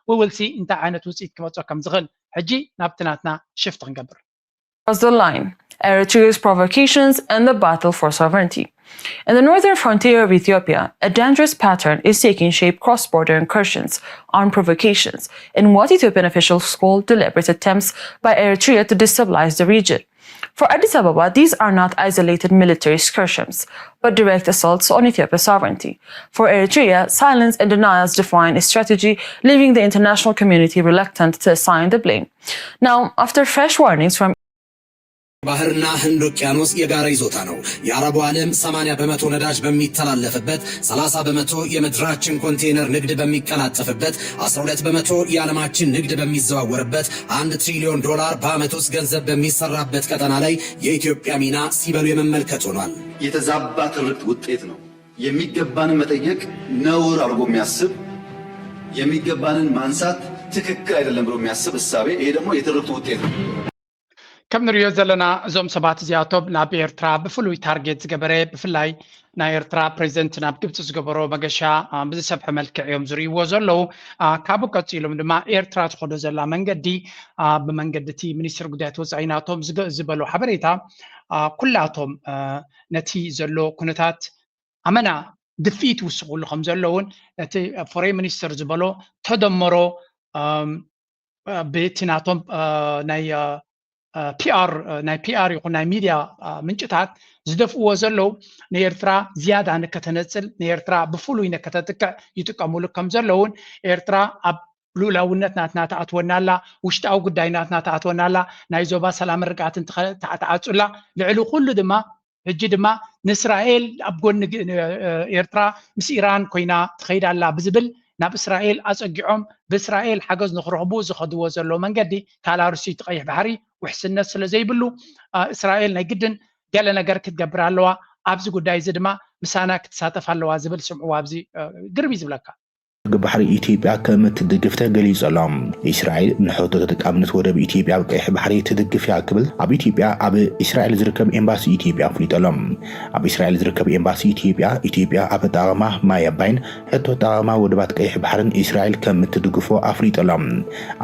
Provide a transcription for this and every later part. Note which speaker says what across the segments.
Speaker 1: we will see انت عينت وصيت كمصو كم زغل حجي نابتناتنا شفت نقبر
Speaker 2: Across the line, Eritrea's provocations and the battle for sovereignty. In the northern frontier of Ethiopia, a dangerous pattern is taking shape: cross-border incursions, armed provocations, and what Ethiopian officials call deliberate attempts by Eritrea to destabilize the region. For Addis Ababa, these are not isolated military excursions, but direct assaults on Ethiopia's sovereignty. For Eritrea, silence and denials define a strategy, leaving the international community reluctant to assign the blame. Now, after fresh warnings from
Speaker 3: ባህርና ህንድ ውቅያኖስ የጋራ ይዞታ ነው። የአረቡ ዓለም 80% ነዳጅ በሚተላለፍበት፣ 30% የምድራችን ኮንቴነር ንግድ በሚቀላጠፍበት፣ 12% የዓለማችን ንግድ በሚዘዋወርበት፣ $1 ትሪሊዮን በዓመት ውስጥ ገንዘብ በሚሰራበት ቀጠና ላይ የኢትዮጵያ ሚና ሲበሉ የመመልከት ሆኗል።
Speaker 4: የተዛባ ትርክት ውጤት ነው። የሚገባንን መጠየቅ ነውር አድርጎ የሚያስብ የሚገባንን ማንሳት ትክክል አይደለም ብሎ የሚያስብ እሳቤ፣ ይሄ ደግሞ የትርክቱ ውጤት ነው።
Speaker 1: كم نريد زلنا زوم سبات زياتوب ناب إيرترا بفلوي تارجت زجبرة بفلاي نا إيرترا بريزنت ناب كبت زجبرو مجشا بزسبح ملك يوم زري وزلوا كابو كتيلهم لما إيرترا تخدو زلا منجدي بمنجدتي منيستر قدات وزعيناتهم زبلوا حبريتا كلاتهم نتي زلوا كنتات عمنا دفيت وسقول لهم زلون نتي فري منيستر زبلوا تدمروا بيتناتهم ناي PR ናይ PR ይኹን ናይ ሚድያ ምንጭታት ዝደፍእዎ ዘለው ንኤርትራ ዝያዳ ንከተነፅል ንኤርትራ ብፍሉይ ንከተጥቅዕ ይጥቀሙሉ ከም ዘለውን ኤርትራ ኣብ ሉላውነት ናትና ተኣትወናላ ውሽጣዊ ጉዳይ ናትና ተኣትወናላ ናይ ዞባ ሰላም ርግኣትን ተዓፅላ ልዕሊ ኩሉ ድማ ሕጂ ድማ ንእስራኤል ኣብ ጎኒ ኤርትራ ምስ ኢራን ኮይና ትኸይዳላ ብዝብል ናብ እስራኤል ኣፀጊዖም ብእስራኤል ሓገዝ ንኽረኽቡ ዝኸድዎ ዘሎ መንገዲ ካላሩሲ ትቀይሕ ባሕሪ ውሕስነት ስለ ዘይብሉ እስራኤል ናይ ግድን ገለ ነገር ክትገብር ኣለዋ ኣብዚ ጉዳይ እዚ ድማ ምሳና ክትሳተፍ ኣለዋ ዝብል ስምዑ ኣብዚ ግርቢ ዝብለካ
Speaker 5: ባህሪ ኢትዮጵያ ከምትድግፍ ተገሊጸሎም እስራኤል ንሕቶ ተጠቃምነት ወደብ ኢትዮጵያ በቀይሕ ባህሪ ትድግፍ ያክብል ኣብ ኢትዮጵያ ኣብ እስራኤል ዝርከብ ኤምባሲ ኢትዮጵያ ፍሊጠሎም ኣብ እስራኤል ዝርከብ ኤምባሲ ኢትዮጵያ ኣብ ጣዕማ ማይ አባይን ሕቶ ጣዕማ ወደባት ቀይሕ ባህርን እስራኤል ከምትድግፎ ኣፍሊጠሎም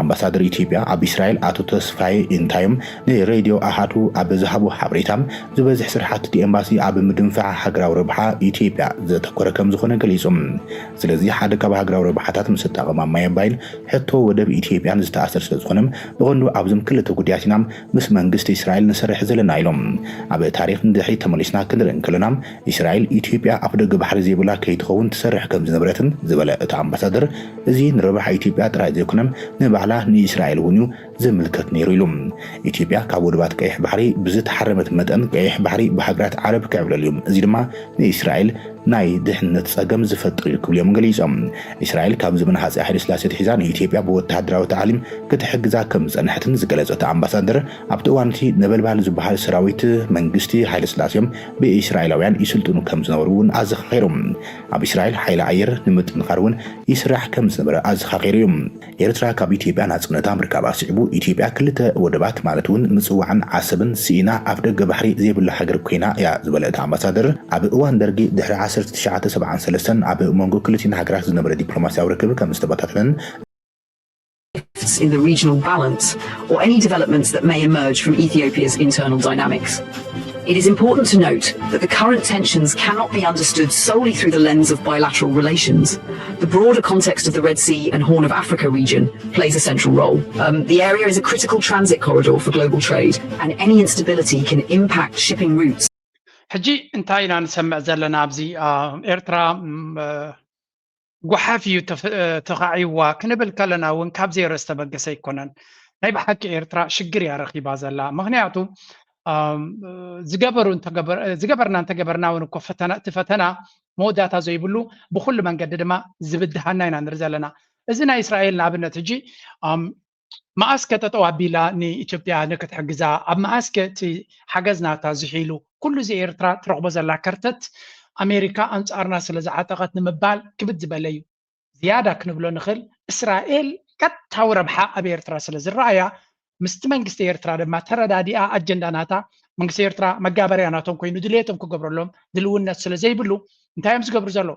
Speaker 5: ኣምባሳደር ኢትዮጵያ ኣብ እስራኤል ኣቶ ተስፋይ እንታዮም ንሬድዮ ኣሃዱ ኣብ ዝሃቡ ሓበሬታም ዝበዝሕ ስራሕቲ ኤምባሲ ኣብ ምድንፋዕ ሃገራዊ ረብሓ ኢትዮጵያ ዘተኮረ ከም ዝኾነ ገሊጾም ስለዚ ሓደ ካብ ሃገራዊ ረብሓታት ምስ ተጠቐማ ማይ አባይን ሕቶ ወደብ ኢትዮጵያን ዝተኣሰር ስለዝኾነም ብቐንዱ ኣብዞም ክልተ ጉዳያትና ምስ መንግስቲ እስራኤል ንሰርሕ ዘለና ኢሎም ኣብ ታሪክ ንድሕሪ ተመሊስና ክንርኢ ከለና እስራኤል ኢትዮጵያ ኣብ ደገ ባሕሪ ዘይብላ ከይትኸውን ትሰርሕ ከም ዝነበረትን ዝበለ እቲ ኣምባሳደር እዚ ንረብሓ ኢትዮጵያ ጥራይ ዘይኮነም ንባዕላ ንእስራኤል እውን ዝምልከት ነይሩ ኢሎም ኢትዮጵያ ካብ ወደባት ቀይሕ ባሕሪ ብዝተሓረመት መጠን ቀይሕ ባሕሪ ብሃገራት ዓረብ ክዕብለል እዮም እዚ ድማ ንእስራኤል ናይ ድሕነት ፀገም ዝፈጥር ክብሎም ገሊፆም እስራኤል ካብ ዘመን ሃፀይ ሃይለ ስላሴ ትሒዛ ንኢትዮጵያ ብወተሃደራዊ ታዕሊም ክትሕግዛ ከም ዝፀንሐትን ዝገለጸት ኣምባሳደር ኣብቲ እዋንቲ ነበልባል ዝበሃል ሰራዊት መንግስቲ ሃይለ ስላሴም ብእስራኤላውያን ይስልጥኑ ከም ዝነበሩ እውን ኣዘኻኺሮም ኣብ እስራኤል ሓይሊ ኣየር ንምጥንኻር እውን ይስራሕ ከም ዝነበረ ኣዘኻኺሩ እዮም ኤርትራ ካብ ኢትዮጵያ ናጽነታ ምርካብ ኣስዒቡ ኢትዮጵያ ክልተ ወደባት ማለት እውን ምጽዋዕን ዓሰብን ሲኢና ኣብ ደገ ባሕሪ ዘይብላ ሃገር ኮይና እያ ዝበለት ኣምባሳደር ኣብ እዋን ደርጊ ድሕሪ 1973 ኣብ መንጎ ክልቲን ሃገራት ዝነበረ ዲፕሎማሲያዊ ርክብ ከም ዝተበታተነን
Speaker 6: in the regional balance or any developments that may emerge from Ethiopia's internal dynamics. It is important to note that the current tensions cannot be understood solely through the lens of bilateral relations. The broader context of the Red Sea and Horn of Africa region plays a central role. The area is a critical transit corridor for global trade, and any instability can impact shipping routes.
Speaker 1: حجي انتاينا نسمع زلنا ابزي إيرترا ጉሓፍዩ ተኻዒዋ ክንብል ከለና እውን ካብ ዘይረስተበገሰ ይኮነን ናይ ብሓቂ ኤርትራ ሽግር ያረኺባ ዘላ ምክንያቱ ዝገበርና እንተገበርና እውን እኮ ፈተና መወዳእታ ዘይብሉ ብኩሉ መንገዲ ድማ ዝብድሃና ኢና ንርኢ ዘለና እዚ ናይ እስራኤል ንኣብነት ሕጂ ማኣስከ ጠጠው ኣቢላ ንኢትዮጵያ ንክትሕግዛ ኣብ ማኣስከ እቲ ሓገዝናታ ዝሒሉ ኩሉ እዚ ኤርትራ ትረኽቦ ዘላ ከርተት ኣሜሪካ ኣንጻርና ስለ ዝዓጠቐት ንምባል ክብድ ዝበለ እዩ ዝያዳ ክንብሎ ንኽእል እስራኤል ቀጥታዊ ረብሓ ኣብ ኤርትራ ስለ ዝረኣያ ምስቲ መንግስቲ ኤርትራ ድማ ተረዳዲኣ ኣጀንዳ ናታ መንግስቲ ኤርትራ መጋበርያ ናቶም ኮይኑ ድሌቶም ክገብረሎም ድልውነት ስለ ዘይብሉ እንታይ እዮም ዝገብሩ ዘሎ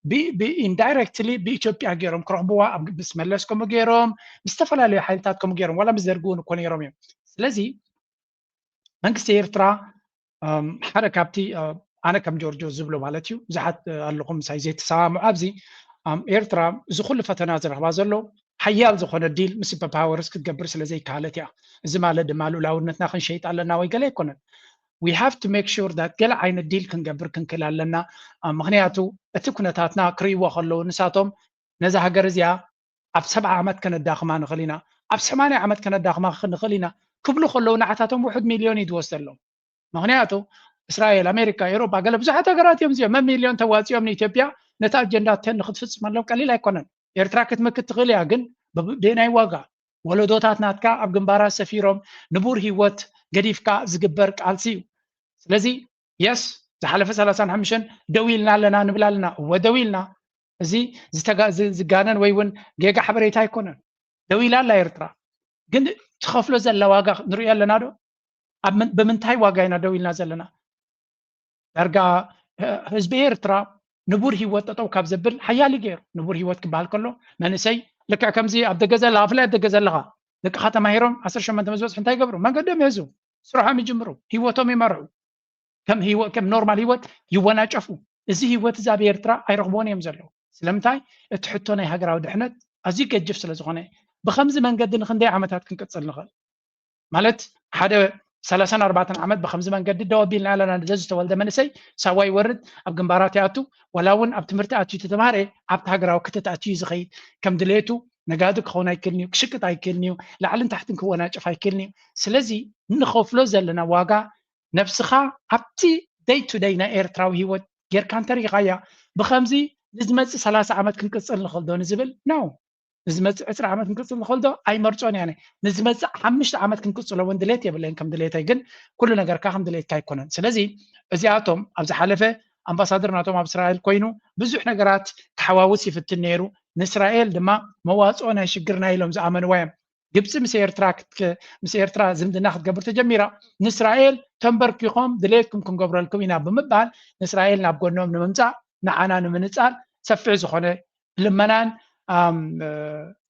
Speaker 1: indirectly በኢትዮጵያ ገይሮም ክረኽብዋ ኣብ ብስመለስ ከም ገይሮም ብዝተፈላለዩ ሓይልታት ከም ገይሮም ወላ ብዘርግውን እኮ ነይሮም እዮም ስለዚ መንግስቲ ኤርትራ ሓደ ካብቲ ኣነ ከም ጆርጆ ዝብሎ ማለት እዩ ብዙሓት ኣለኹም ሳይ ዘይተሰማምዑ ኣብዚ ኤርትራ እዚ ኩሉ ፈተና ዝረኽባ ዘሎ ሓያል ዝኾነ ዲል ምስ ፓወርስ ክትገብር ስለዘይከኣለት እያ እዚ ማለት ድማ ልኡላውነትና ክንሸይጥ ኣለና ወይ ገለ ኣይኮነን we have to make sure that ገለ ዓይነት ዲል ክንገብር ክንክእል ኣለና ምክንያቱ እቲ ኩነታትና ክሪእዎ ከለዉ ንሳቶም ነዛ ሃገር እዚኣ ኣብ 70 ዓመት ከነዳኽማ ንኽእል ኢና ኣብ 80 ዓመት ከነዳኽማ ንኽእል ኢና ክብሉ ከለዉ ንዓታቶም 1 ሚልዮን እዩ ዝወስደሎም ምክንያቱ እስራኤል ኣሜሪካ ኤሮፓ ገለ ብዙሓት ሃገራት እዮም እዚኦም 1 ሚልዮን ተዋፂኦም ንኢትዮጵያ ነታ ኣጀንዳ ተን ክትፍፅመሎም ቀሊል ኣይኮነን ኤርትራ ክትመክት ትኽእል እያ ግን ብናይ ዋጋ ወለዶታት ናትካ ኣብ ግንባራት ሰፊሮም ንቡር ሂወት ገዲፍካ ዝግበር ቃልሲ እዩ ስለዚ የስ ዝሓለፈ 35 ደው ኢልና ኣለና ንብል ኣለና ወደው ኢልና እዚ ዝጋነን ወይ እውን ጌጋ ሓበሬታ ኣይኮነን ደው ኢላ ኣላ ኤርትራ ግን ትኸፍሎ ዘላ ዋጋ ንሪኦ ኣለና ዶ ብምንታይ ዋጋ ኢና ደው ኢልና ዘለና ዳርጋ ህዝቢ ኤርትራ ንቡር ሂወት ጠጠው ካብ ዘብል ሓያሊ ገይሩ ንቡር ሂወት ክበሃል ከሎ መንእሰይ ልክዕ ከምዚ ኣብ ደገ ዘላ ኣፍላይ ኣብ ደገ ዘለኻ ደቂ ከተማሂሮም 18 መዝበፅሑ እንታይ ገብሩ መንገዶም ይሕዙ ስርሖም ይጅምሩ ሂወቶም ይመርሑ ከም ኖርማል ሂወት ይወናጨፉ እዚ ሂወት እዚ ኣብ ኤርትራ ኣይረኽቦን እዮም ዘለዉ ስለምንታይ እቲ ሕቶ ናይ ሃገራዊ ድሕነት ኣዝዩ ገጅፍ ስለ ዝኾነ ብከምዚ መንገዲ ንክንደይ ዓመታት ክንቅፅል ንኽእል ማለት ሓደ 34 ዓመት ብከምዚ መንገዲ ደው ኣቢልና ኣለና ዝተወልደ መንእሰይ ሳዋ ይወርድ ኣብ ግንባራት ይኣቱ ወላ እውን ኣብ ትምህርቲ ኣትዩ ተተምሃረ ኣብቲ ሃገራዊ ክተት ኣትዩ ዝኸይድ ከም ድሌቱ ነጋዱ ክኸውን ኣይክእልን እዩ ክሽቅጥ ኣይክእልን እዩ ላዕልን ታሕትን ክወናጨፍ ኣይክእልን እዩ ስለዚ ንኸፍሎ ዘለና ዋጋ ነፍስኻ ኣብቲ ደይ ቱ ደይ ናይ ኤርትራዊ ሂወት ጌርካ እንተሪኢኻያ ብከምዚ ንዝመፅእ 30 ዓመት ክንቅፅል ንኽእል ዶ ንዝብል ነው ንዝመፅእ 20 ዓመት ክንቅፅል ንኽእል ዶ ኣይመርፆን እያ ንዝመፅእ 5 ዓመት ክንቅፅሎ እውን ድሌት የብለይን ከም ድሌተይ ግን ኩሉ ነገርካ ከም ድሌትካ ኣይኮነን ስለዚ እዚኣቶም ኣብ ዝሓለፈ ኣምባሳደር ናቶም ኣብ እስራኤል ኮይኑ ብዙሕ ነገራት ተሓዋውስ ይፍትን ነይሩ ንእስራኤል ድማ መዋፅኦ ናይ ሽግርና ኢሎም ዝኣመንዋ እዮም ግብፂ ምስ ኤርትራ ዝምድና ክትገብር ተጀሚራ ንእስራኤል ተንበርኪኾም ድሌትኩም ክንገብረልኩም ኢና ብምባል ንእስራኤል ናብ ጎኖም ንምምፃእ ንዓና ንምንፃል ሰፊሕ ዝኾነ ልመናን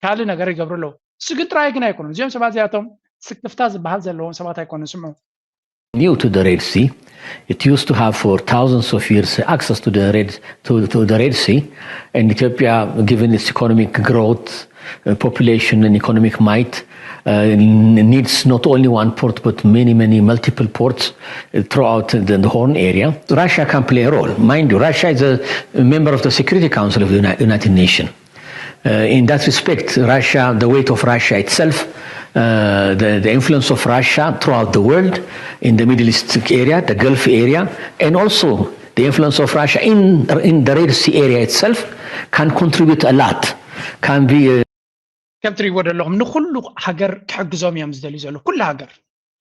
Speaker 1: ካልእ ነገር ይገብሩ ኣለዉ እሱ ግን ጥራይ ግን ኣይኮኑን እዚኦም ሰባት እዚኣቶም ስክፍታ ዝበሃል ዘለዎም ሰባት ኣይኮኑን ስምዑ
Speaker 7: New to the Red Sea. It used to have for thousands of years access to the Red Sea, and Ethiopia, given its economic growth, population and economic might, needs not only one port but many multiple ports throughout the Horn area. Russia can play a role. Mind you, Russia is a member of the Security Council of the United Nations. In that respect, Russia, the weight of Russia itself, the influence of Russia throughout the world, in the Middle East area, the Gulf area, and also the influence of Russia in the Red Sea area itself can contribute a lot, can be
Speaker 1: كم تريد لهم نخلو حجر كحجزهم يمزدلي زلوا كل حجر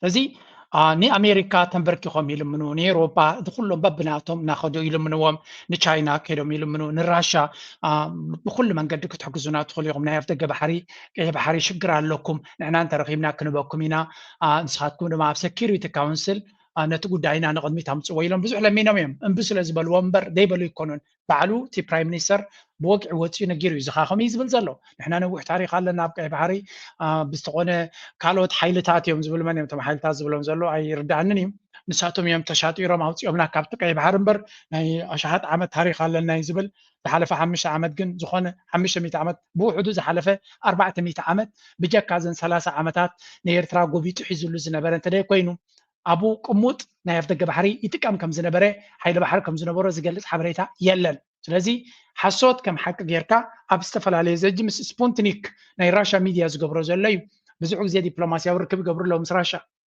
Speaker 1: هذي ني أمريكا تنبركهم يلمنون ني أوروبا دخلهم ببناتهم ناخذوا يلمنوهم ني تشاينا كيلهم يلمنون ني راشا بكل من قدك تحجزونا تدخلوا نايف دقة بحري شجر لكم نحن أنت رقيبنا كنبكم هنا نسخاتكم مع سكيورتي كونسل نتقول دعينا نقد ميتهم ويلهم بزح لمينا ميم انبس لزبل ومبر ديبلو يكونون بعلو تي برايم مينستر بوقع وتي نجيرو يزخاخم يزبل زلو نحن نوح تاريخ لنا بقى بحري بستقونه كالوت حيلتات يوم زبل من يوم تم حيلتات زبلهم زلو اي ردعنني نساتهم يوم تشاطي يوم اوت يومنا كابت قاي بحر مبر ناي اشهات عام تاريخ لنا يزبل زحلفه 5 عامت كن زخونه 500 عامت بوحدو زحلفه 400 عامت بجكازن 30 عامتات نيرترا غوبيت حيزلو زنبر انت دي كوينو أبو قموت نايف دقة بحري يتكام كم زنبرة حيل بحر كم زنبرة زجلت حبريتها يلن سلازي حسوت كم حق غيركا أبستفل عليه زي جمس سبونتنيك ناي راشا ميديا زقبرو زللي بزعوق زي دبلوماسيا وركب قبرو لهم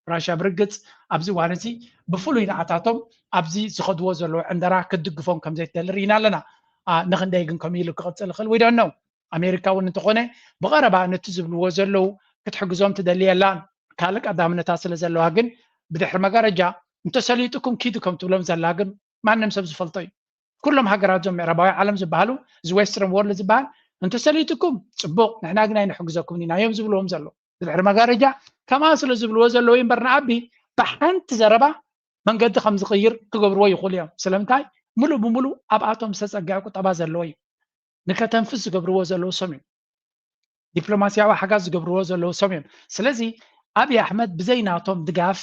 Speaker 1: راشا برقت أبزي وانسي بفلوين عطاتهم أبزي زخدوه زلو عندنا كدقفون كم زي تلرينا لنا نخن دايقن كميلو كغط سلخل we don't know أمريكا ونتقونه بغربا نتزبلو زلو كتحقزوم تدلي اللان كالك أدامنا تاسل زلو هاقن بدحر مقارجة انتو سليتكم كيدكم تبلوم زلاقن ما نمسب زفلطي كلهم حقرات زم عرباوي عالم زبالو زويسترن وورل زبال انتو سليتكم صبوق نحنا قنا نحجزكم نينا يوم زبلوهم زلو بدحر مقارجة كما اصل زبلو زلو ينبرنا ابي بحنت زربا من قد خمس غير تقبروا يقول يوم سلامتاي ሙሉ በሙሉ ኣብኣቶም ዝተፀግዐ ቁጠባ ዘለዎ እዩ ንከተንፍስ ዝገብርዎ ዘለዉ ሰም እዮም ዲፕሎማስያዊ ሓጋዝ ዝገብርዎ ዘለዉ ሰም እዮም ስለዚ ኣብይ ኣሕመድ ብዘይናቶም ድጋፍ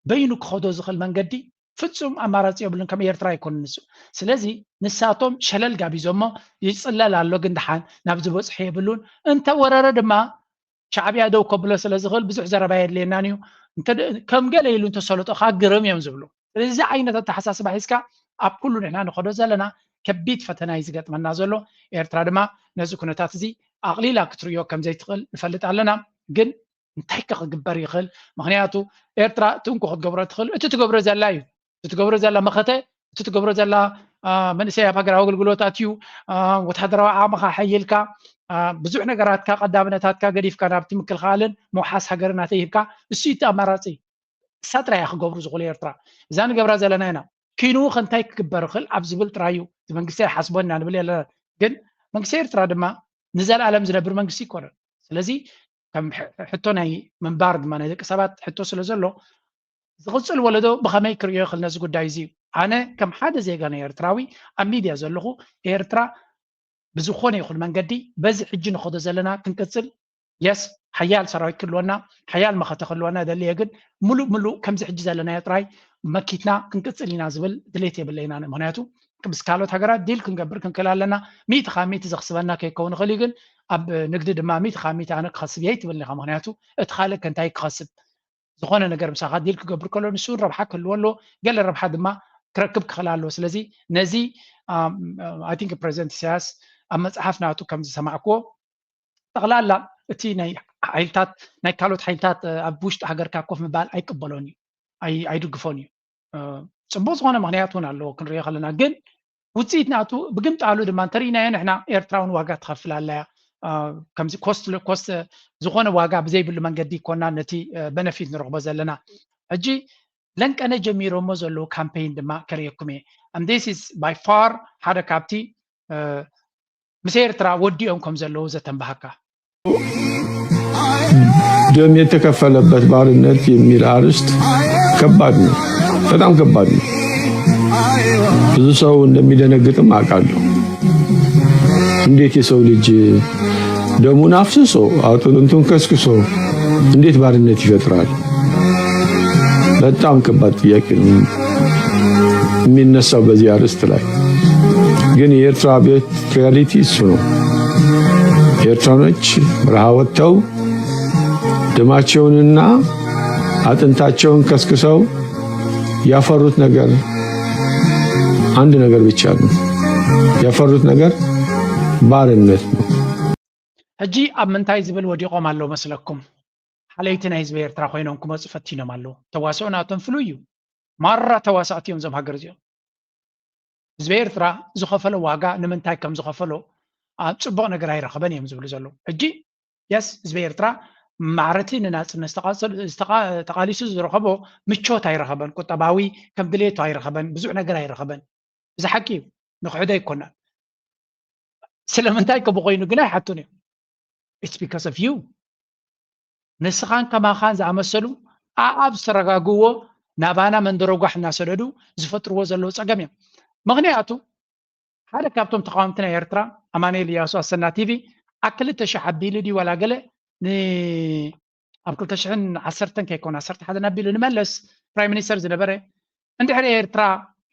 Speaker 1: በይኑ ክኸዶ ዝኽእል መንገዲ ፍጹም ኣማራፂ የብሉን ከም ኤርትራ ይኮኑ ንሱ ስለዚ ንሳቶም ሸለል ጋቢዞሞ ይፅለል ኣሎ ግን ድሓን ናብ ዝበፅሑ የብሉን እንተወረረ ድማ ሻዕብያ ደው ከብሎ ስለ ዝኽእል ብዙሕ ዘረባ የድልየናን እዩ ከም ገለ ኢሉ እንተሰለጦ ካግርም እዮም ዝብሉ ስለዚ ዓይነት ኣተሓሳስባ ሒዝካ ኣብ ኩሉ ንሕና ንኸዶ ዘለና ከቢድ ፈተና እዩ ዝገጥመና ዘሎ ኤርትራ ድማ ነዚ ኩነታት እዚ ኣቕሊላ ክትርዮ ከም ዘይትኽእል ንፈልጥ ኣለና ግን እንታይ ክግበር ይኽእል ምክንያቱ ኤርትራ ትንኩ ክትገብሮ ትኽእል እቲ ትገብሮ ዘላ እዩ እቲ ትገብሮ ዘላ መኸተ እቲ ትገብሮ ዘላ መንእሰይ ኣብ ሃገራዊ ኣገልግሎታት እዩ ወታደራዊ ዓቕምኻ ሓይልካ ብዙሕ ነገራትካ ቀዳምነታትካ ገዲፍካ ናብቲ ምክልኻልን መውሓስ ሃገርና ተይብካ እሱ እቲ ኣማራፂ እሳ ጥራይ ክገብሩ ዝኽእሉ ኤርትራ እዛ ንገብራ ዘለና ኢና ኪኑ ከንታይ ክግበር ይኽእል ኣብ ዝብል ጥራዩ እቲ መንግስቲ ሓስቦና ንብል ኣለና ግን መንግስቲ ኤርትራ ድማ ንዘለኣለም ዝነብር መንግስቲ ይኮነን ስለዚ ከም ሕቶ ናይ ምንባር ድማ ናይ ደቂ ሰባት ሕቶ ስለ ዘሎ ዝቕፅል ወለዶ ብኸመይ ክሪኦ ይኽእል ነዚ ጉዳይ እዚ ኣነ ከም ሓደ ዜጋ ናይ ኤርትራዊ ኣብ ሚድያ ዘለኹ ኤርትራ ብዝኾነ ይኹን መንገዲ በዚ ሕጂ ንኸዶ ዘለና ክንቅፅል የስ ሓያል ሰራዊት ክህልወና ሓያል መኸተ ክህልወና ደልየ ግን ሙሉእ ሙሉእ ከምዚ ሕጂ ዘለና ጥራይ መኪትና ክንቅፅል ኢና ዝብል ድሌት የብለ ኢና ምክንያቱ ምስ ካልኦት ሃገራት ዲል ክንገብር ክንክእል ኣለና 100% ዘኽስበና ከይከውን ይኽእል ግን ኣብ ንግዲ ድማ 100% ኣነ ክኸስብ እየ ይትብል ኢኻ ምክንያቱ እቲ ካልእ ከንታይ ክኸስብ ዝኾነ ነገር ምሳኻ ዲል ክገብር ከሎ ንሱ ረብሓ ክህልዎ ኣሎ ገለ ረብሓ ድማ ክረክብ ክኽእል ኣለዎ ስለዚ ነዚ ኣይ ቲንክ ፕሬዚደንት ኢሳያስ ኣብ መፅሓፍ ናቱ ከም ዝሰማዕክዎ ጠቕላላ እቲ ናይ ሓይልታት ናይ ካልኦት ሓይልታት ኣብ ውሽጢ ሃገርካ ኮፍ ምባል ኣይቅበሎን እዩ ኣይድግፎን እዩ ፅቡቅ ዝኾነ ምክንያት እውን ኣለዎ ክንሪኦ ከለና ግን ውፅኢት ናቱ ብግምጣሉ ድማ እንተሪእናዮ ንሕና ኤርትራውን ዋጋ ትኸፍል ኣላ ከምዚ ኮስት ዝኾነ ዋጋ ብዘይብሉ መንገዲ ኮና ነቲ በነፊት ንረኽቦ ዘለና ሕጂ ለንቀነ ጀሚሮሞ ዘለዉ ካምፔይን ድማ ከርእየኩም እየ and this is by far ሓደ ካብቲ ምስ ኤርትራ ወዲኦም ከም ዘለዉ ዘተንባሃካ
Speaker 8: ደም የተከፈለበት ባርነት የሚል አርዕስት ከባድ ነው፣ በጣም ከባድ ነው። ብዙ ሰው እንደሚደነግጥም አውቃለሁ። እንዴት የሰው ልጅ ደሙን አፍስሶ አጥንቱን ከስክሶ እንዴት ባርነት ይፈጥራል? በጣም ከባድ ጥያቄ ነው የሚነሳው በዚህ አርዕስት ላይ። ግን የኤርትራ ቤት ሪያሊቲ እሱ ነው። ኤርትራኖች በረሃ ወጥተው ደማቸውንና አጥንታቸውን ከስክሰው ያፈሩት ነገር አንድ ነገር ብቻ ነው። ያፈሩት ነገር ባርነት ነው።
Speaker 1: ሕጂ ኣብ ምንታይ ዝብል ወዲቖም ኣለዉ መስለኩም? ሓለይቲ ናይ ህዝቢ ኤርትራ ኮይኖም ክመፁ ፈቲኖም ኣለዉ። ተዋስኦ ናቶም ፍሉይ እዩ። ማራ ተዋሳእቲ እዮም እዞም ሃገር እዚኦም። ህዝቢ ኤርትራ ዝኸፈሎ ዋጋ ንምንታይ ከም ዝኸፈሎ ኣብ ፅቡቕ ነገር ኣይረኸበን እዮም ዝብሉ ዘለዉ። ሕጂ የስ ህዝቢ ኤርትራ ማዕረቲ ንናፅነት ተቃሊሱ ዝረኸቦ ምቾት ኣይረኸበን፣ ቁጠባዊ ከም ድሌቱ ኣይረኸበን፣ ብዙሕ ነገር ኣይረኸበን። እዚ ሓቂ እዩ፣ ንክሕዶ ኣይኮናን። ስለምንታይ ከ ብኮይኑ ግን ኣይሓቱን እዮም። ኢትስ ቢካዝ ኦፍ ዩ ንስኻን ከማኻን ዝኣመሰሉ ኣብ ዝተረጋግዎ ናባና መንደረጓሕ እናሰደዱ ዝፈጥርዎ ዘለዉ ፀገም እዮም። ምክንያቱ ሓደ ካብቶም ተቃወምቲ ናይ ኤርትራ ኣማኑኤል ኢያሱ ኣሰና ቲቪ ኣብ 2000 ኣቢሉ ድዩ ዋላ ገለ ኣብ 2010 ከይኮነ 11 ኣቢሉ ንመለስ ፕራይም ሚኒስተር ዝነበረ እንድሕሪ ኤርትራ